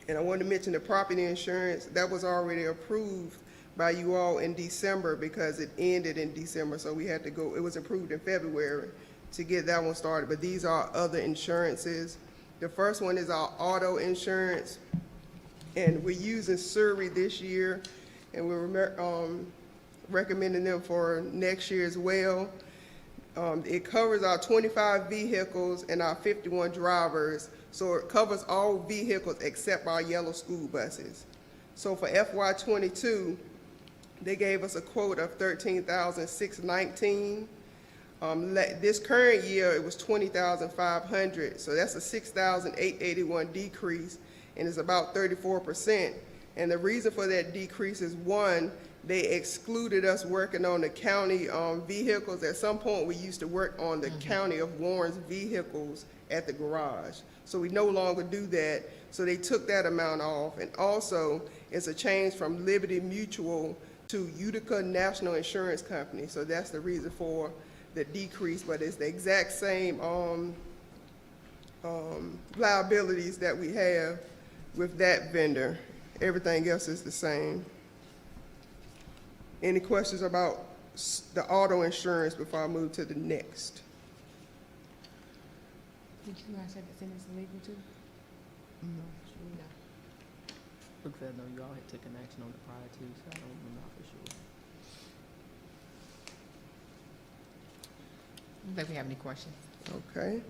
And I wanted to mention the property insurance. That was already approved by you all in December because it ended in December. So we had to go, it was approved in February to get that one started. But these are other insurances. The first one is our auto insurance. And we're using Surrey this year, and we're recommending them for next year as well. It covers our 25 vehicles and our 51 drivers, so it covers all vehicles except our yellow school buses. So for FY '22, they gave us a quote of $13,619. This current year, it was $20,500, so that's a $6,881 decrease, and it's about 34%. And the reason for that decrease is, one, they excluded us working on the county vehicles. At some point, we used to work on the county of Warren's vehicles at the garage. So we no longer do that, so they took that amount off. And also, it's a change from Liberty Mutual to Utica National Insurance Company. So that's the reason for the decrease, but it's the exact same liabilities that we have with that vendor. Everything else is the same. Any questions about the auto insurance before I move to the next? Did you guys have to send this legal too? No. Looks as though you all had taken action on it prior to, so I don't know for sure. I don't think we have any questions. Okay.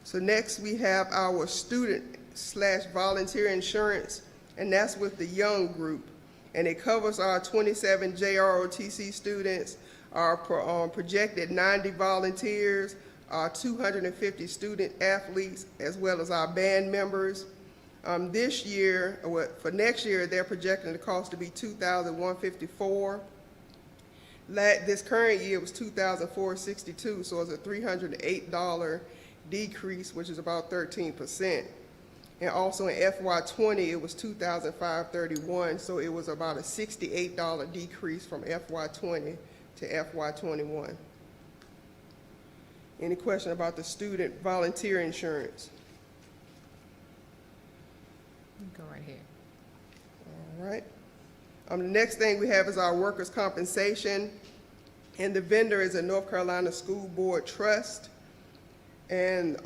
So next we have our student/volunteer insurance, and that's with the young group. And it covers our 27 JROTC students, our projected 90 volunteers, our 250 student athletes, as well as our band members. This year, for next year, they're projecting the cost to be $2,154. This current year was $2,462, so it's a $308 decrease, which is about 13%. And also in FY '20, it was $2,531, so it was about a $68 decrease from FY '20 to FY '21. Any question about the student volunteer insurance? You can go right here. All right. The next thing we have is our workers' compensation, and the vendor is a North Carolina School Board Trust. And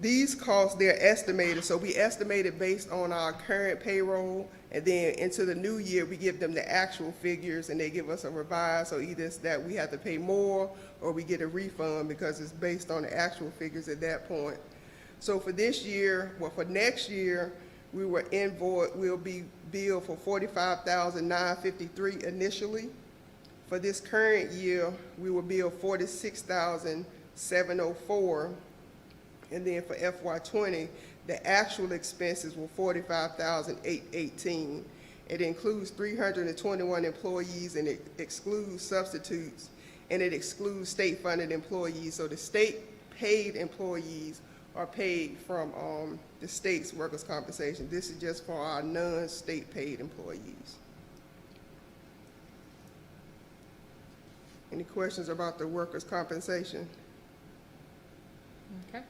these costs, they're estimated, so we estimate it based on our current payroll, and then into the new year, we give them the actual figures, and they give us a revised, so either it's that we have to pay more, or we get a refund because it's based on the actual figures at that point. So for this year, for next year, we'll be billed for $45,953 initially. For this current year, we will bill $46,704. And then for FY '20, the actual expenses were $45,818. It includes 321 employees, and it excludes substitutes, and it excludes state-funded employees. So the state-paid employees are paid from the state's workers' compensation. This is just for our non-state paid employees. Any questions about the workers' compensation? Okay.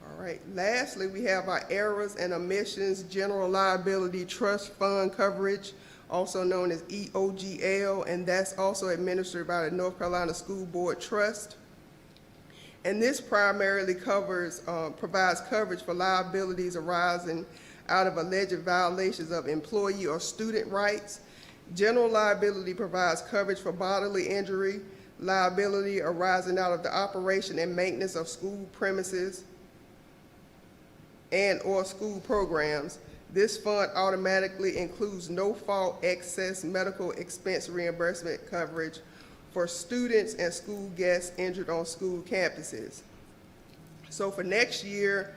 All right. Lastly, we have our errors and omissions general liability trust fund coverage, also known as EOGL, and that's also administered by the North Carolina School Board Trust. And this primarily provides coverage for liabilities arising out of alleged violations of employee or student rights. General liability provides coverage for bodily injury, liability arising out of the operation and maintenance of school premises and or school programs. This fund automatically includes no-fault excess medical expense reimbursement coverage for students and school guests injured on school campuses. So for next year,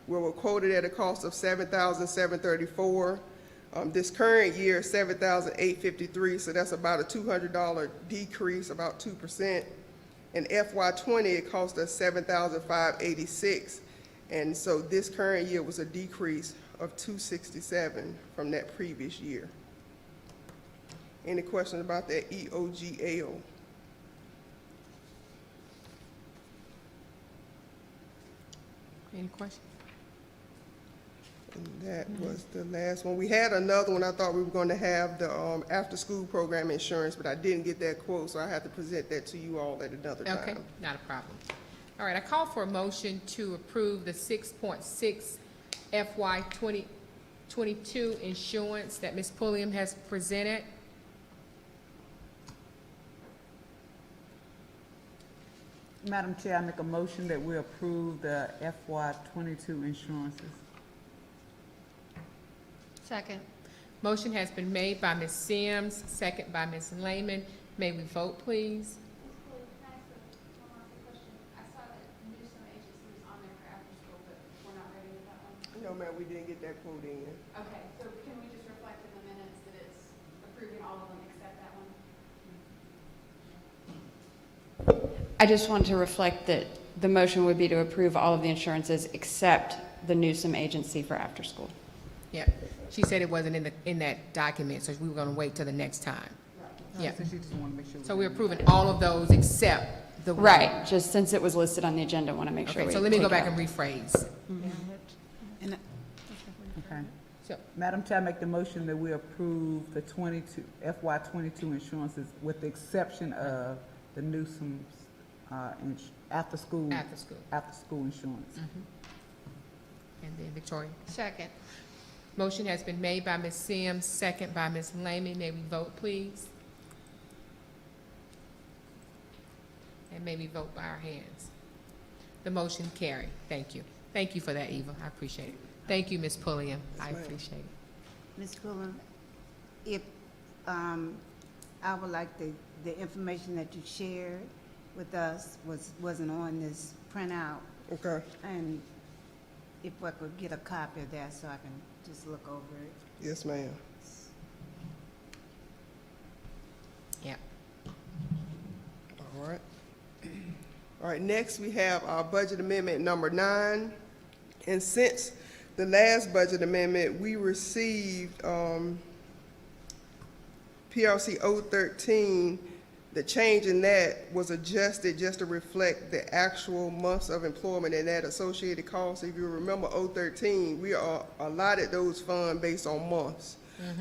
we were quoted at a cost of $7,734. This current year, $7,853, so that's about a $200 decrease, about 2%. In FY '20, it cost us $7,586, and so this current year was a decrease of $267 from that previous year. Any questions about that EOGL? Any questions? And that was the last one. We had another one. I thought we were going to have the after-school program insurance, but I didn't get that quote, so I have to present that to you all at another time. Okay, not a problem. All right, I call for a motion to approve the 6.6 FY '20 22 insurance that Ms. Pulliam has presented. Madam Chair, I make a motion that we approve the FY 22 insurances. Second. Motion has been made by Ms. Sims, second by Ms. Lehman. May we vote, please? I saw that Newsom agency was on there for after school, but we're not ready with that one. No, ma'am, we didn't get that quote in. Okay, so can we just reflect in the minutes that it's approving all of them except that one? I just want to reflect that the motion would be to approve all of the insurances except the Newsom agency for after-school. Yep. She said it wasn't in that document, so we were gonna wait till the next time. Yeah. So she just wanted to make sure. So we're approving all of those except the one. Right, just since it was listed on the agenda, I want to make sure Okay, we so let me go take it back out. and rephrase. And Okay. So, Madam Chair, I make the motion that we approve the 22, FY 22 insurances with the exception of the Newsom's, after-school after school. insurance. And then Victoria. Second. Motion has been made by Ms. Sims, second by Ms. Lehman. May we vote, please? And may we vote by our hands. The motion carried. Thank you. Thank you for that, Eva. I appreciate it. Thank you, Ms. Pulliam. I ma'am. appreciate it. Ms. Pullen, if, I would like the information that you shared with us wasn't on this printout, Okay, and if I could get a copy of that so I can just look over it. yes, ma'am. Yeah. All right. All right, next we have our budget amendment number 9. And since the last budget amendment, we received PRC 013. The change in that was adjusted just to reflect the actual months of employment and that associated cost. If you remember 013, we are allotted those funds based on months.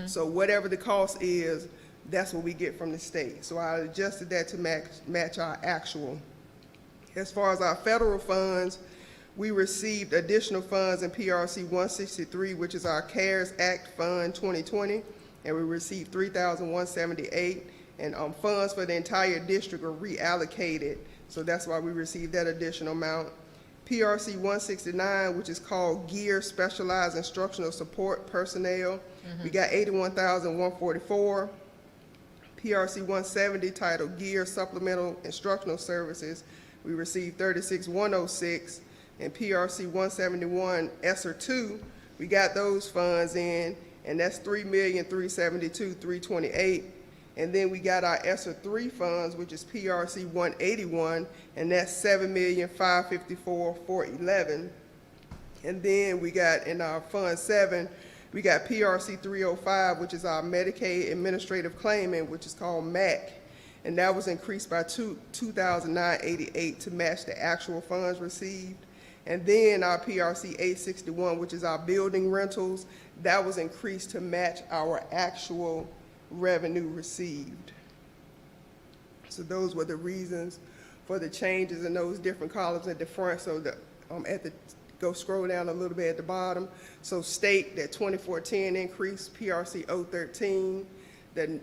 So whatever the cost is, that's what we get from the state. So I adjusted that to match our actual. As far as our federal funds, we received additional funds in PRC 163, which is our CARES Act Fund 2020, and we received $3,178. And funds for the entire district are reallocated, so that's why we received that additional amount. PRC 169, which is called Gear Specialized Instructional Support Personnel, we got $81,144. PRC 170, titled Gear Supplemental Instructional Services, we received $36,106. And PRC 171, ESSER 2, we got those funds in, and that's $3,372,328. And then we got our ESSER 3 funds, which is PRC 181, and that's $7,554,411. And then we got in our Fund 7, we got PRC 305, which is our Medicaid Administrative Claimant, which is called MAC, and that was increased by $2,988 to match the actual funds received. And then our PRC 861, which is our building rentals, that was increased to match our actual revenue received. So those were the reasons for the changes in those different columns at the front. So the go scroll down a little bit at the bottom. So state that 2410 increase, PRC 013. The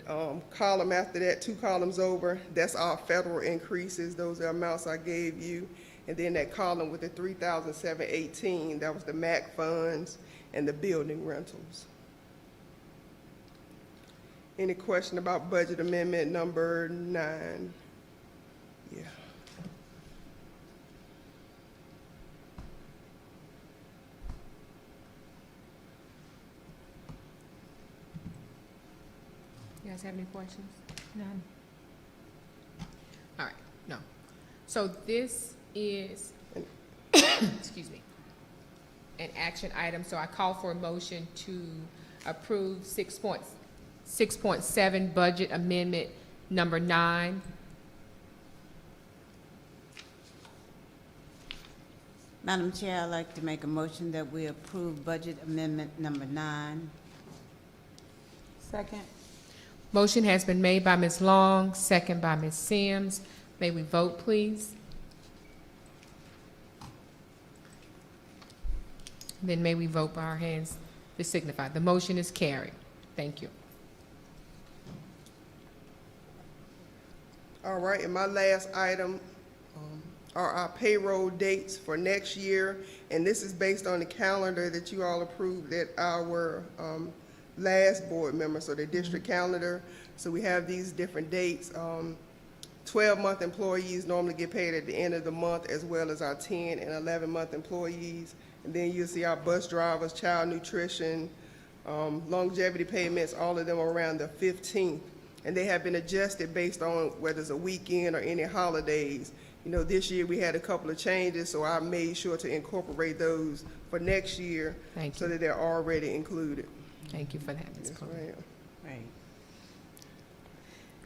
column after that, 2 columns over, that's our federal increases. Those are amounts I gave you. And then that column with the 3,718, that was the MAC funds and the building rentals. Any question about budget amendment number 9? Yeah. You guys have any questions? None. All right, no. So this is, excuse me, an action item, so I call for a motion to approve 6.7 budget amendment number 9. Madam Chair, I'd like to make a motion that we approve budget amendment number 9. Second. Motion has been made by Ms. Long, second by Ms. Sims. May we vote, please? Then may we vote by our hands. to signify. The motion is carried. Thank you. All right, and my last item are our payroll dates for next year, and this is based on the calendar that you all approved at our last board member, so the district calendar. So we have these different dates. 12-month employees normally get paid at the end of the month, as well as our 10 and 11-month employees. And then you'll see our bus drivers, child nutrition, longevity payments, all of them are around the 15th. And they have been adjusted based on whether it's a weekend or any holidays. You know, this year we had a couple of changes, so I made sure to incorporate those for next year. Thank So you. that they're already included. Thank you for that, Ms. Yes, Chloe. ma'am. Right.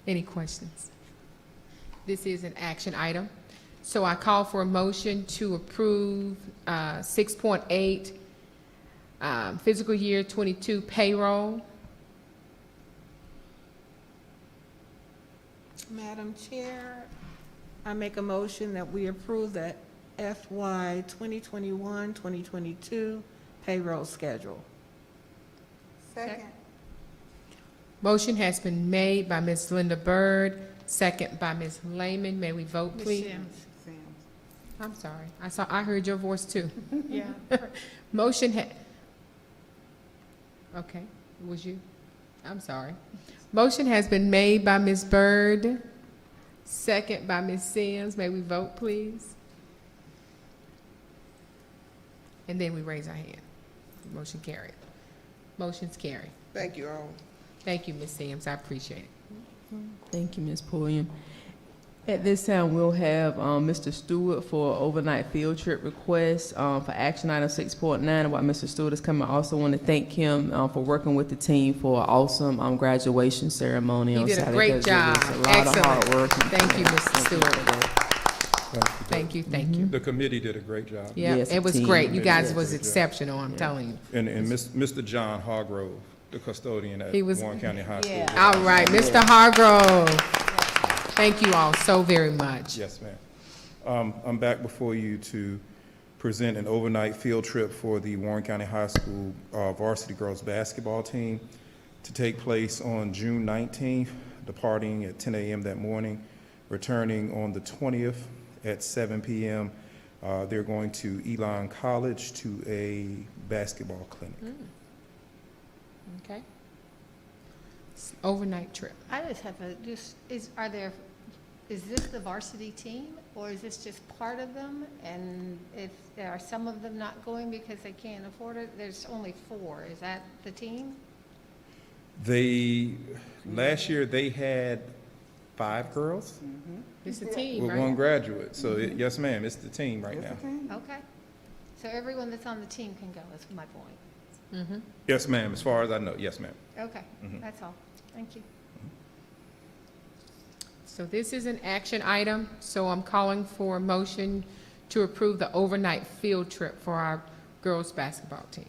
Any questions? This is an action item. So I call for a motion to approve 6.8 fiscal year 22 payroll. Madam Chair, I make a motion that we approve the FY 2021-2022 payroll schedule. Second. Motion has been made by Ms. Linda Byrd, second by Ms. Lehman. May we vote, Ms. please? Sims. Sims. I'm sorry. I heard your voice too. Yeah. Motion okay, it was you? I'm sorry. Motion has been made by Ms. Byrd, second by Ms. Sims. May we vote, please? And then we raise our hand. Motion carried. Motion's carried. Thank you all. Thank you, Ms. Sims. I appreciate it. Thank you, Ms. Pulliam. At this time, we'll have Mr. Stewart for overnight field trip request for action item 6.9. And while Mr. Stewart is coming, I also want to thank him for working with the team for an awesome graduation ceremony He on did a Saturday. great 'Cause job. It was a lot of hard Excellent. work. Thank you, Mr. Stewart. Thank you. Thank you. The committee did a great job. Yeah, Yes, it was team. great. You guys Yeah, was great job. exceptional, I'm telling you. And Mr. John Hargrove, the custodian at He was- Warren County High School. Yeah. did All right, Mr. Hargrove. Thank you all so very much. Yes, ma'am. I'm back before you to present an overnight field trip for the Warren County High School varsity girls basketball team to take place on June 19th, departing at 10 a.m. that morning, returning on the 20th at 7 p.m. They're going to Elon College to a basketball clinic. Okay. Overnight trip. I just have is this the varsity team, or is this just part of them? And if there are some of them not going because they can't afford it, there's only 4. Is that the team? Last year, they had 5 girls It's a team, with 1 right? graduate. So, yes, ma'am, it's the team right It's now. a team. Okay. So everyone that's on the team can go, is my point. Mhm. Yes, ma'am, as far as I know, yes, ma'am. Okay, that's all. Thank you. So this is an action item, so I'm calling for a motion to approve the overnight field trip for our girls' basketball team.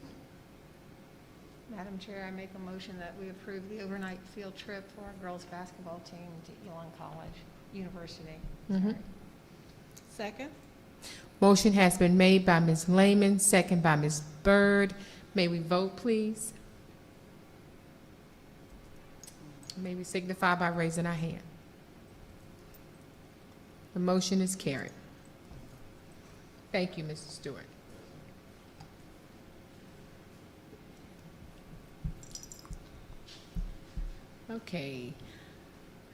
Madam Chair, I make a motion that we approve the overnight field trip for our girls' basketball team to Elon College University. Mhm. Second? Motion has been made by Ms. Lehman, second by Ms. Byrd. May we vote, please? May we signify by raising our hand. The motion is carried. Thank you, Mr. Stewart. Okay.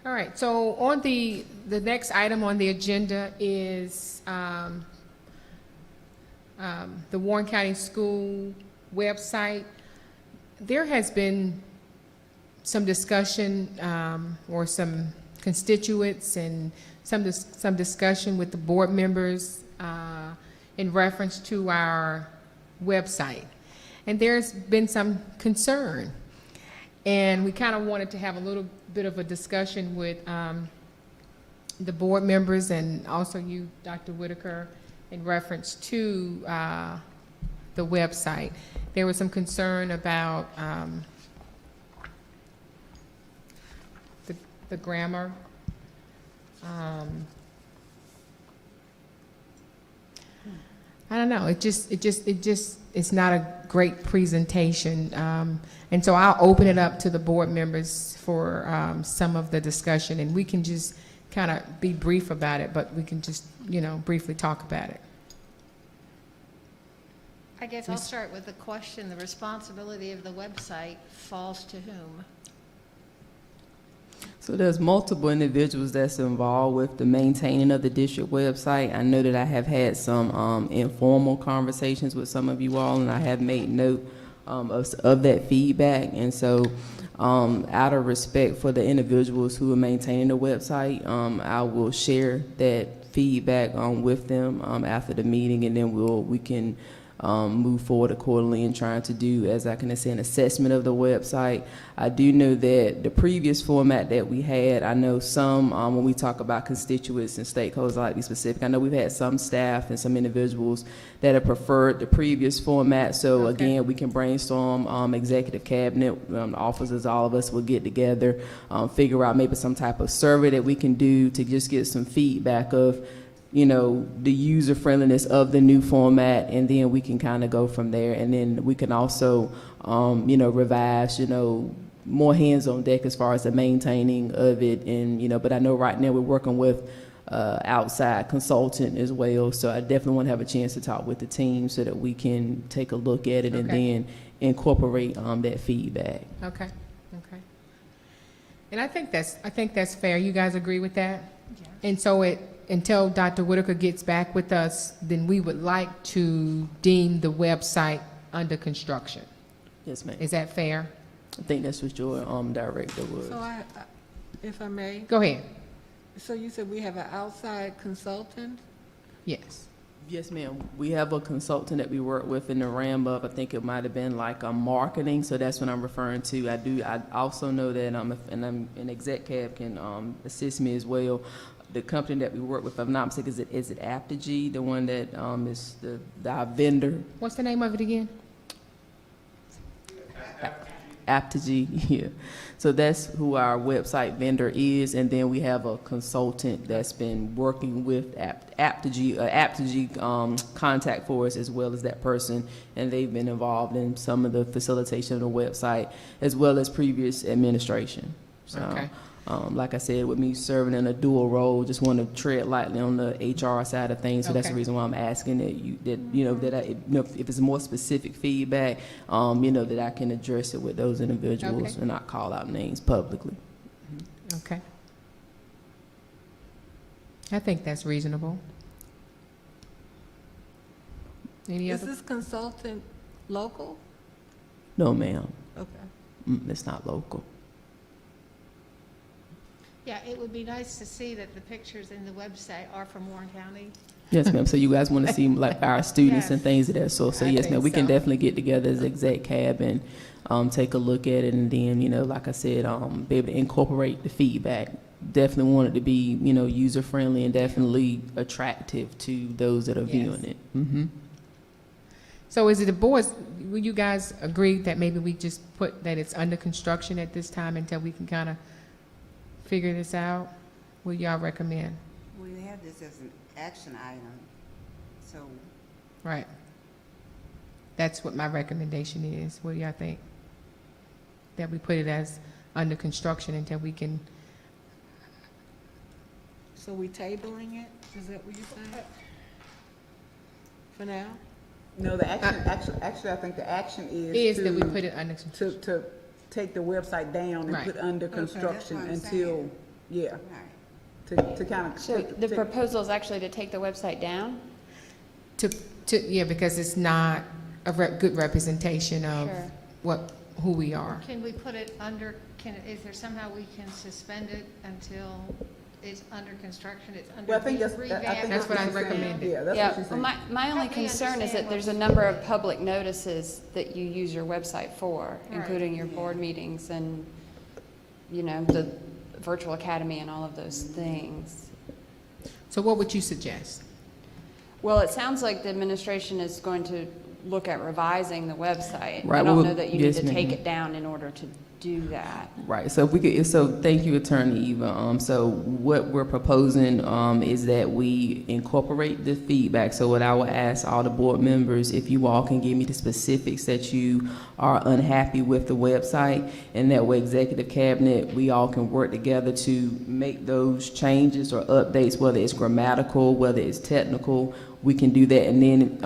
All right, so on the next item on the agenda is the Warren County School website. There has been some discussion or some constituents and some discussion with the board members in reference to our website. And there's been some concern. And we kind of wanted to have a little bit of a discussion with the board members and also you, Dr. Whitaker, in reference to the website. There was some concern about the grammar. I don't know, it's not a great presentation. And so I'll open it up to the board members for some of the discussion, and we can just kind of be brief about it, but we can just, briefly talk about it. I guess I'll start with the question, the responsibility of the website falls to whom? So there's multiple individuals that's involved with the maintaining of the district website. I know that I have had some informal conversations with some of you all, and I have made note of that feedback. And so out of respect for the individuals who are maintaining the website, I will share that feedback with them after the meeting, and then we can move forward accordingly in trying to do, as I can say, an assessment of the website. I do know that the previous format that we had, I know some, when we talk about constituents and stakeholders, I like to be specific, I know we've had some staff and some individuals that have preferred the previous format. So again, we can brainstorm, executive cabinet, officers, all of us will get together, figure out maybe some type of survey that we can do to just get some feedback of the user friendliness of the new format, and then we can kind of go from there. And then we can also, revise, more hands on deck as far as the maintaining of it. And, but I know right now we're working with outside consultant as well. So I definitely want to have a chance to talk with the team so that we can take a look at it and then incorporate that feedback. Okay. And I think that's fair. You guys agree with that? Yes. And so until Dr. Whitaker gets back with us, then we would like to deem the website under construction. Yes, ma'am. Is that fair? I think that's what your director was. So if I may, Go ahead. so you said we have an outside consultant? Yes. Yes, ma'am. We have a consultant that we work with in the realm of, I think it might have been like marketing, so that's what I'm referring to. I also know that, and an exec cab can assist me as well. The company that we work with, if I'm not mistaken, is it Aptigee, the one that is our vendor? What's the name of it again? Aptigee, yeah. So that's who our website vendor is, and then we have a consultant that's been working with Aptigee contact for us as well as that person, and they've been involved in some of the facilitation of the website as well as previous administration. So, Okay. like I said, with me serving in a dual role, just want to tread lightly on the HR side of things. So that's the Okay. reason why I'm asking if it's more specific feedback, that I can address it with those individuals Okay. and not call out names publicly. Okay. I think that's reasonable. Any Is other? this consultant local? No, ma'am. Okay. It's not local. Yeah, it would be nice to see that the pictures in the website are from Warren County. Yes, ma'am. So you guys want to see like our students and Yes. things of that sort. So I yes, think ma'am, we can so. definitely get together as exec cab and take a look at it, and then like I said, be able to incorporate the feedback. Definitely want it to be user friendly and definitely attractive to those that are viewing it. Mm-hmm. So is it the board's, will you guys agree that maybe we just put that it's under construction at this time until we can kind of figure this out? What y'all recommend? We have this as an action item, so Right. That's what my recommendation is. What do y'all think? That we put it as under construction until we can, So we tabling it? Is that what you're saying? For now? No, the actually, I think the action is that we to- put it under construction. to take the website down and Right. put under that's what construction I'm until, saying. Right. to kind of. So the proposal is actually to take the website down? Yeah, because it's not a good representation of Sure. who we are. Can we put it under, is there somehow we can suspend it until it's under construction, it's under Well, I think that's, revamp? I think That's what I she's saying. recommended. Yeah, that's Yeah, what she's well, saying. my only Help me concern is understand that there's a what- number of public notices that you use your website for, Right. including your board meetings and, the virtual academy and all of those things. So what would you suggest? Well, it sounds like the administration is going to look at revising the website. I Right, don't well, know that you need yes, to take ma'am. it down in order to do that? Right, so if we could, so thank you, Attorney Eva. So what we're proposing, is that we incorporate the feedback. So what I would ask all the board members, if you all can give me the specifics that you are unhappy with the website, and that way executive cabinet, we all can work together to make those changes or updates, whether it's grammatical, whether it's technical, we can do that. And then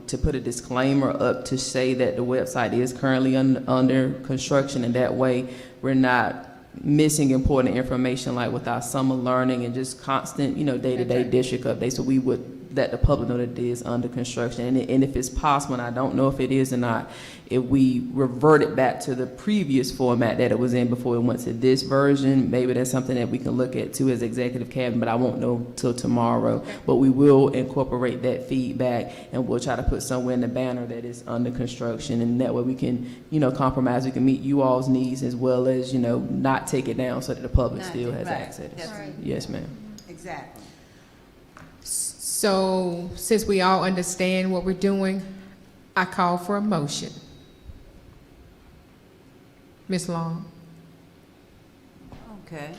to put a disclaimer up to say that the website is currently under construction, and that way we're not missing important information like with our summer learning and just constant, day-to-day district updates. So we would let the public know that it is under construction. And if it's possible, and I don't know if it is or not, if we revert it back to the previous format that it was in before it went to this version, maybe that's something that we can look at too as executive cabinet, but I won't know till tomorrow. But we will incorporate that feedback, and we'll try to put somewhere in the banner that is under construction, and that way we can, compromise, we can meet you all's needs as well as, not take it down so that the public Not still take- has right. access. That's- Right. Yes, ma'am. Exactly. So, since we all understand what we're doing, I call for a motion. Ms. Long? Okay.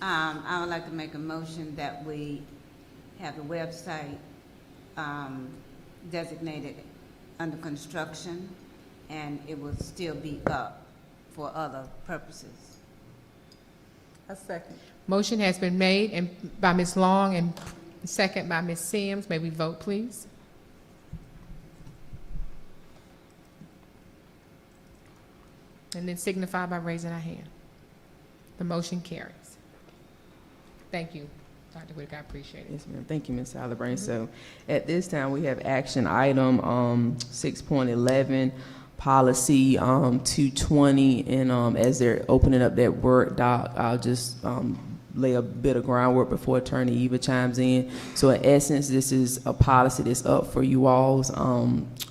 I would like to make a motion that we have the website designated under construction, and it will still be up for other purposes. A second. Motion has been made and by Ms. Long and second by Ms. Sims. May we vote, please? And then signify by raising our hand. The motion carries. Thank you, Dr. Whitaker, I appreciate it. Yes, ma'am. Thank you, Ms. Salibran. So at this time, we have action item 6.11, policy 220, and as they're opening up that Word doc, I'll just lay a bit of groundwork before Attorney Eva chimes in. So in essence, this is a policy that's up for you all's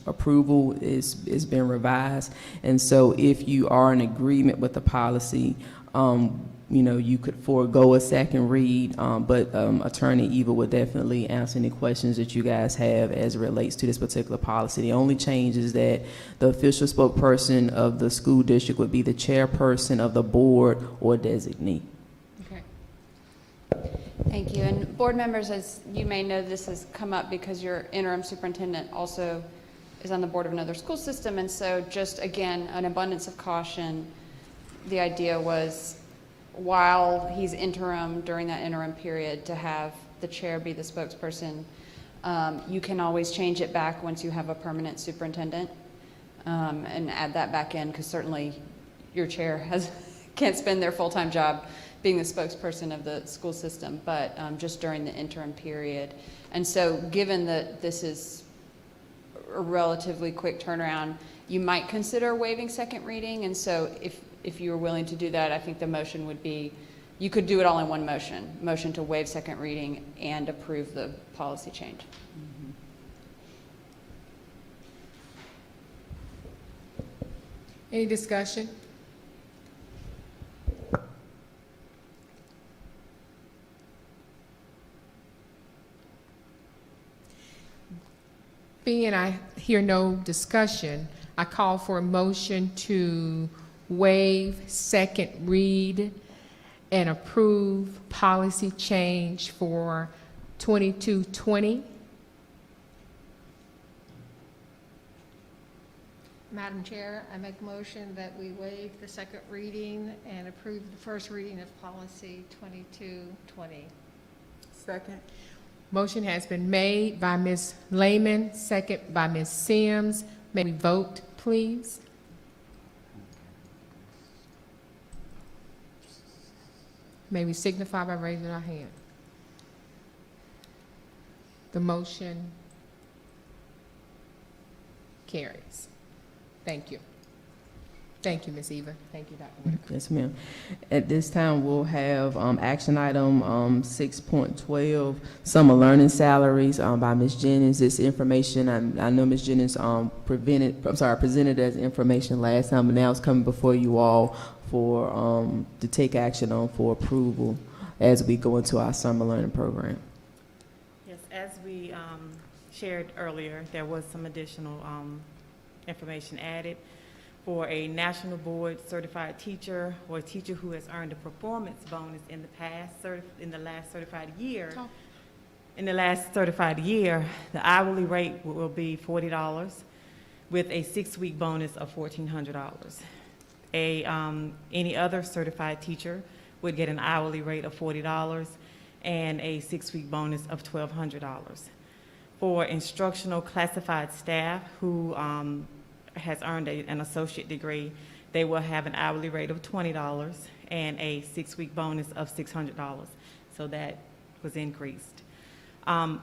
approval. It's been revised, and so if you are in agreement with the policy, you could forego a second read, but Attorney Eva would definitely answer any questions that you guys have as it relates to this particular policy. The only change is that the official spokesperson of the school district would be the chairperson of the board or designee. Okay. Thank you. And board members, as you may know, this has come up because your interim superintendent also is on the board of another school system. And so just, again, an abundance of caution, the idea was, while he's interim, during that interim period, to have the chair be the spokesperson. You can always change it back once you have a permanent superintendent, and add that back in, because certainly your chair can't spend their full-time job being the spokesperson of the school system, but just during the interim period. And so given that this is a relatively quick turnaround, you might consider waiving second reading. And so if you were willing to do that, I think the motion would be, you could do it all in one motion to waive second reading and approve the policy change. Any discussion? Being I hear no discussion, I call for a motion to waive second read and approve policy change for 2220. Madam Chair, I make a motion that we waive the second reading and approve the first reading of policy 2220. Second. Motion has been made by Ms. Lehman, second by Ms. Sims. May we vote, please? May we signify by raising our hand. The motion carries. Thank you. Thank you, Ms. Eva. Thank you, Dr. Whitaker. Yes, ma'am. At this time, we'll have action item 6.12, summer learning salaries by Ms. Jennings. This information, I know Ms. Jennings presented as information last time, but now it's coming before you all for to take action on for approval as we go into our summer learning program. Yes, as we shared earlier, there was some additional information added. For a national board certified teacher or a teacher who has earned a performance bonus in the last certified year, the hourly rate will be $40 with a 6-week bonus of $1,400. Any other certified teacher would get an hourly rate of $40 and a 6-week bonus of $1,200. For instructional classified staff who has earned an associate degree, they will have an hourly rate of $20 and a 6-week bonus of $600. So that was increased.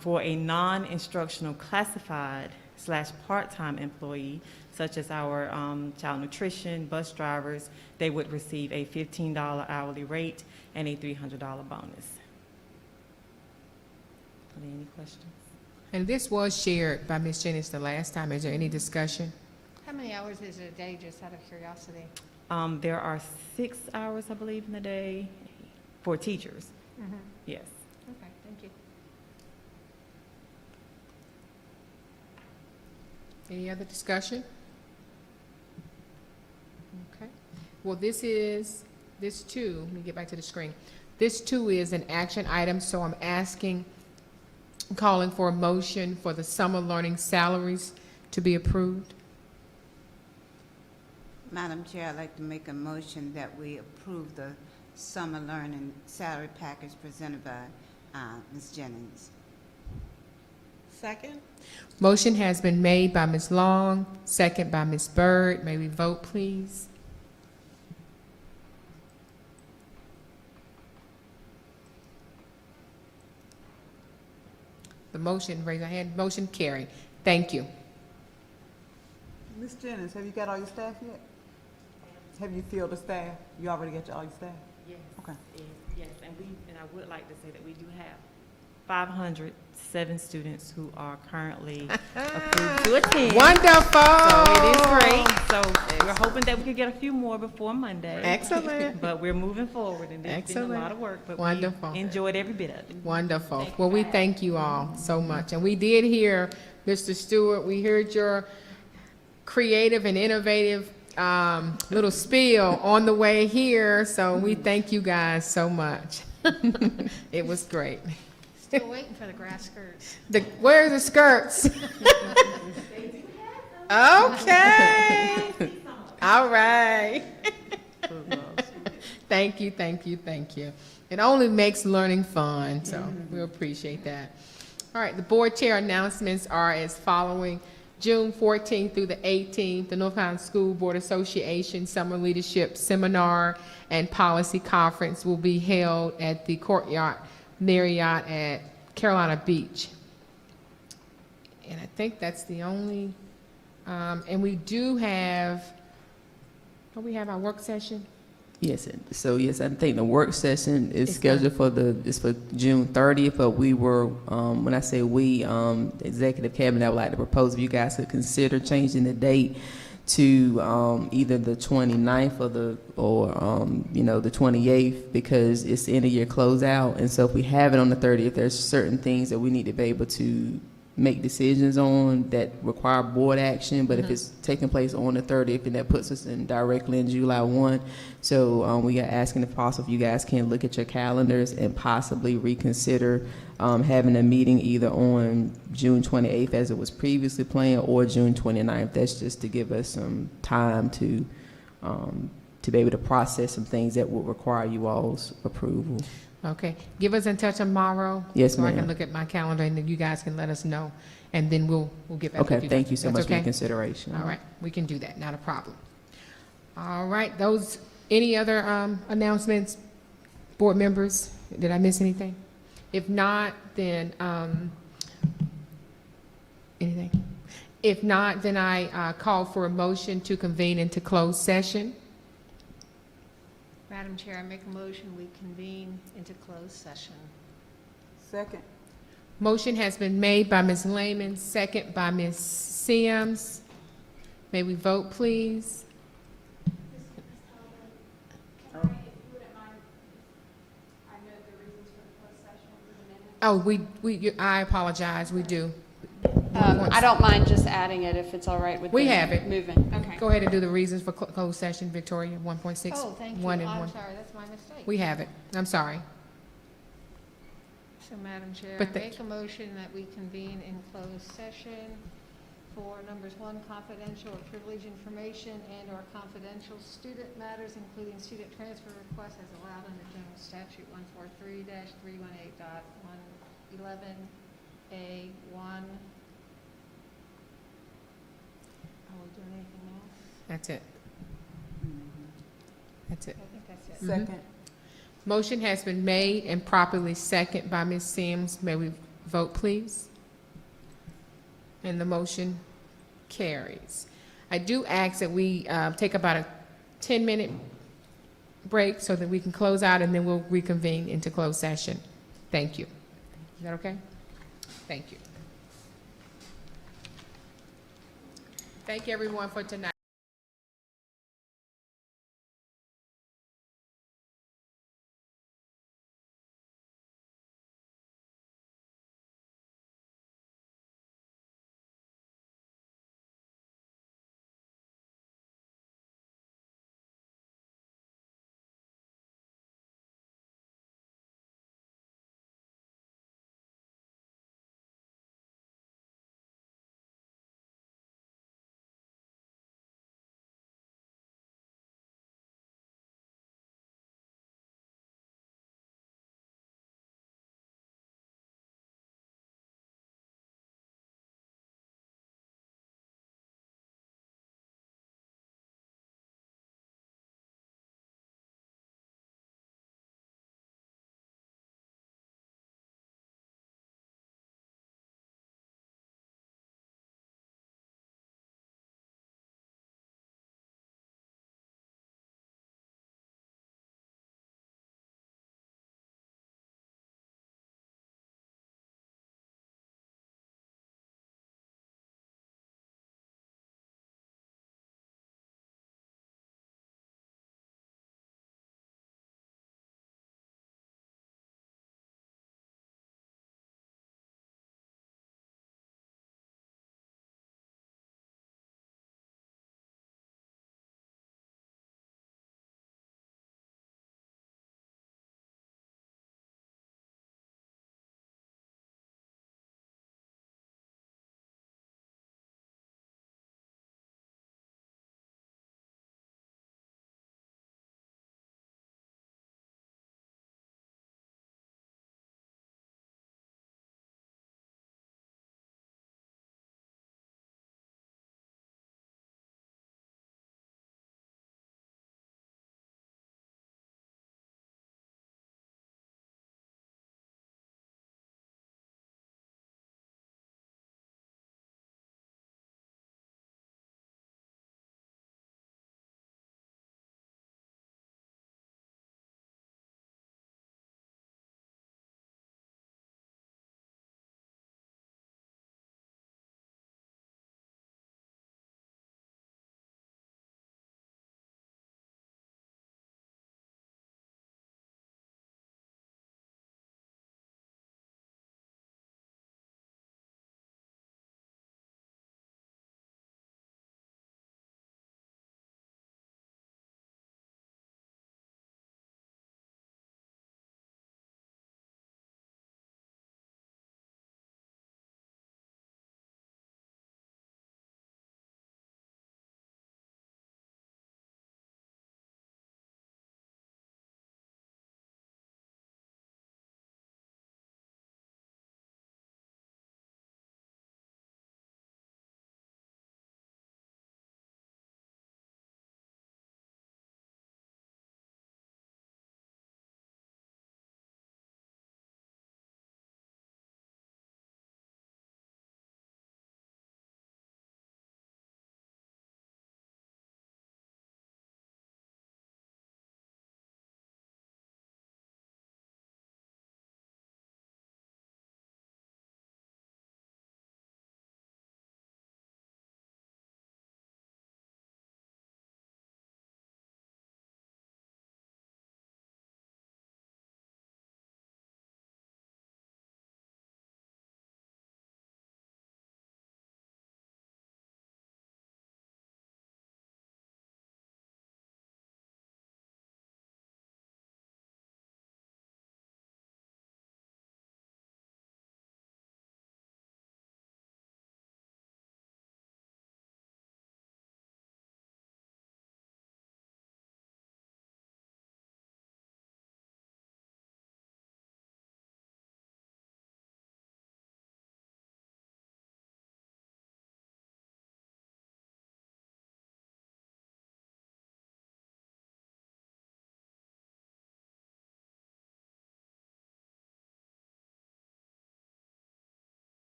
For a non-instructional classified / part-time employee, such as our child nutrition, bus drivers, they would receive a $15 hourly rate and a $300 bonus. Are there any questions? And this was shared by Ms. Jennings the last time. Is there any discussion? How many hours is it a day, just out of curiosity? There are 6 hours, I believe, in the day for teachers. Mm-hmm. Yes. Okay, thank you. Any other discussion? Okay. Well, this too, let me get back to the screen. This too is an action item, so I'm calling for a motion for the summer learning salaries to be approved. Madam Chair, I'd like to make a motion that we approve the summer learning salary package presented by Ms. Jennings. Second? Motion has been made by Ms. Long, second by Ms. Byrd. May we vote, please? The motion, raise your hand, motion carried. Thank you. Ms. Jennings, have you got all your staff yet? Have you filled the staff? You already got all your staff? Yes. Okay. Yes, and I would like to say that we do have 507 students who are currently approved to attend. Wonderful. So it is great. So we're hoping that we can get a few more before Monday. Excellent. But we're moving forward, and it's been a lot of work, but Wonderful. we enjoyed every bit of it. Wonderful. Well, we thank you all so much. And we did hear, Mr. Stewart, we heard your creative and innovative little spiel on the way here, so we thank you guys so much. It was great. Still waiting for the grass skirts. Where are the skirts? Okay. All right. Thank you, thank you, thank you. It only makes learning fun, so we appreciate that. All right, the board chair announcements are as following. June 14th through the 18th, the North Carolina School Board Association Summer Leadership Seminar and Policy Conference will be held at the Courtyard Marriott at Carolina Beach. And I think that's the only, and we do have, we have our work session? Yes, so yes, I think the work session is scheduled for June 30th, but we were, when I say we, the executive cabinet, I would like to propose if you guys could consider changing the date to either the 29th or the 28th, because it's the end of year closeout, and so if we have it on the 30th, there's certain things that we need to be able to make decisions on that require board action, but if it's taking place on the 30th, and that puts us directly in July 1. So we are asking if possible, if you guys can look at your calendars and possibly reconsider having a meeting either on June 28th as it was previously planned, or June 29th. That's just to give us some time to be able to process some things that will require you all's approval. Okay, give us in touch tomorrow. Yes, so I can ma'am. look at my calendar, and then you guys can let us know, and then we'll get back with you. Okay, thank you so That's much for your okay? consideration. All right, we can do that, not a problem. All right, any other announcements, board members? Did I miss anything? If not, then, anything? If not, then I call for a motion to convene into closed session. Madam Chair, I make a motion, we convene into closed session. Second. Motion has been made by Ms. Lehman, second by Ms. Sims. May we vote, please? Oh, I apologize, we do. I don't mind just adding it if it's all right with We the have it. moving. Okay. Go ahead and do the reasons for closed session, Victoria, 1.6. Oh, thank you. 1 and I'm 1. sorry, that's my mistake. We have it. I'm sorry. So, Madam Chair, I But the- make a motion that we convene in closed session for numbers 1, confidential or privileged information and/or confidential student matters, including student transfer requests as allowed under General Statute 143-318.111A1. Are we doing anything else? That's it. That's it. I think that's it. Second. Motion has been made and properly seconded by Ms. Sims. May we vote, please? And the motion carries. I do ask that we take about a 10-minute break so that we can close out, and then we'll reconvene into closed session. Thank you. Is that okay? Thank you. Thank you, everyone, for tonight.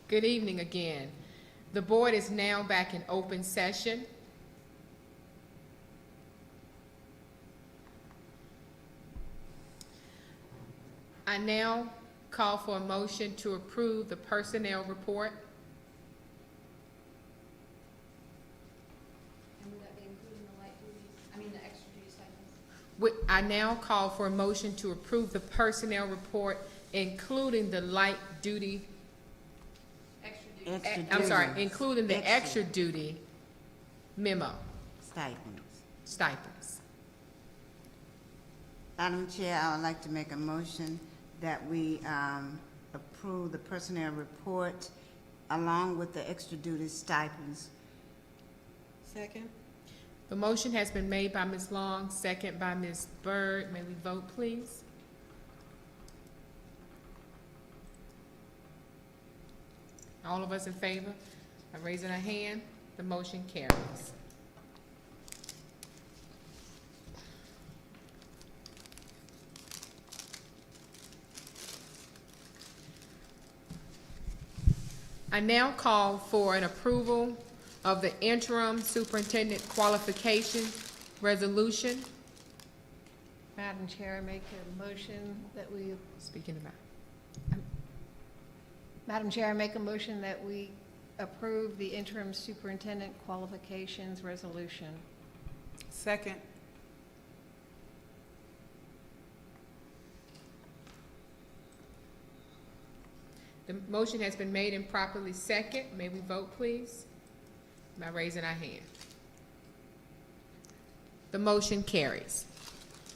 Good evening again. The board is now back in open session. I now call for a motion to approve the personnel report. And would that be including the light duties, the extra duty stipends? I now call for a motion to approve the personnel report, including the light duty, Extra duty. Extra I'm sorry, duties. including the extra duty memo Stipends. stipends. Madam Chair, I would like to make a motion that we approve the personnel report along with the extra duty stipends. Second? The motion has been made by Ms. Long, second by Ms. Byrd. May we vote, please? All of us in favor? By raising a hand, the motion carries. I now call for an approval of the interim superintendent qualification resolution. Madam Chair, I make a motion that we, Speaking about, Madam Chair, I make a motion that we approve the interim superintendent qualifications resolution. Second. the motion has been made and properly second. May we vote, please? By raising our hand. The motion carries.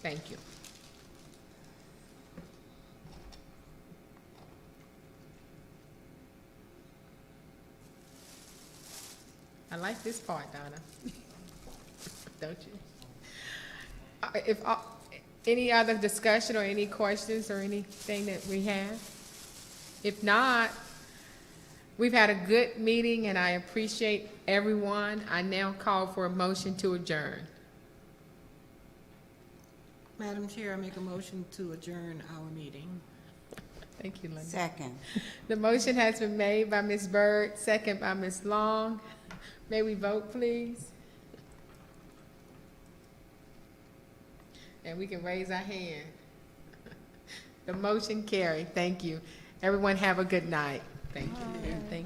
Thank you. I like this part, Donna. Don't you? If, any other discussion or any questions or anything that we have? If not, we've had a good meeting and I appreciate everyone. I now call for a motion to adjourn. Madam Chair, I make a motion to adjourn our meeting. Thank you, Linda. Second. The motion has been made by Ms. Byrd, second by Ms. Long. May we vote, please? And we can raise our hand. The motion carried. Thank you. Everyone have a good night. Thank you. Thank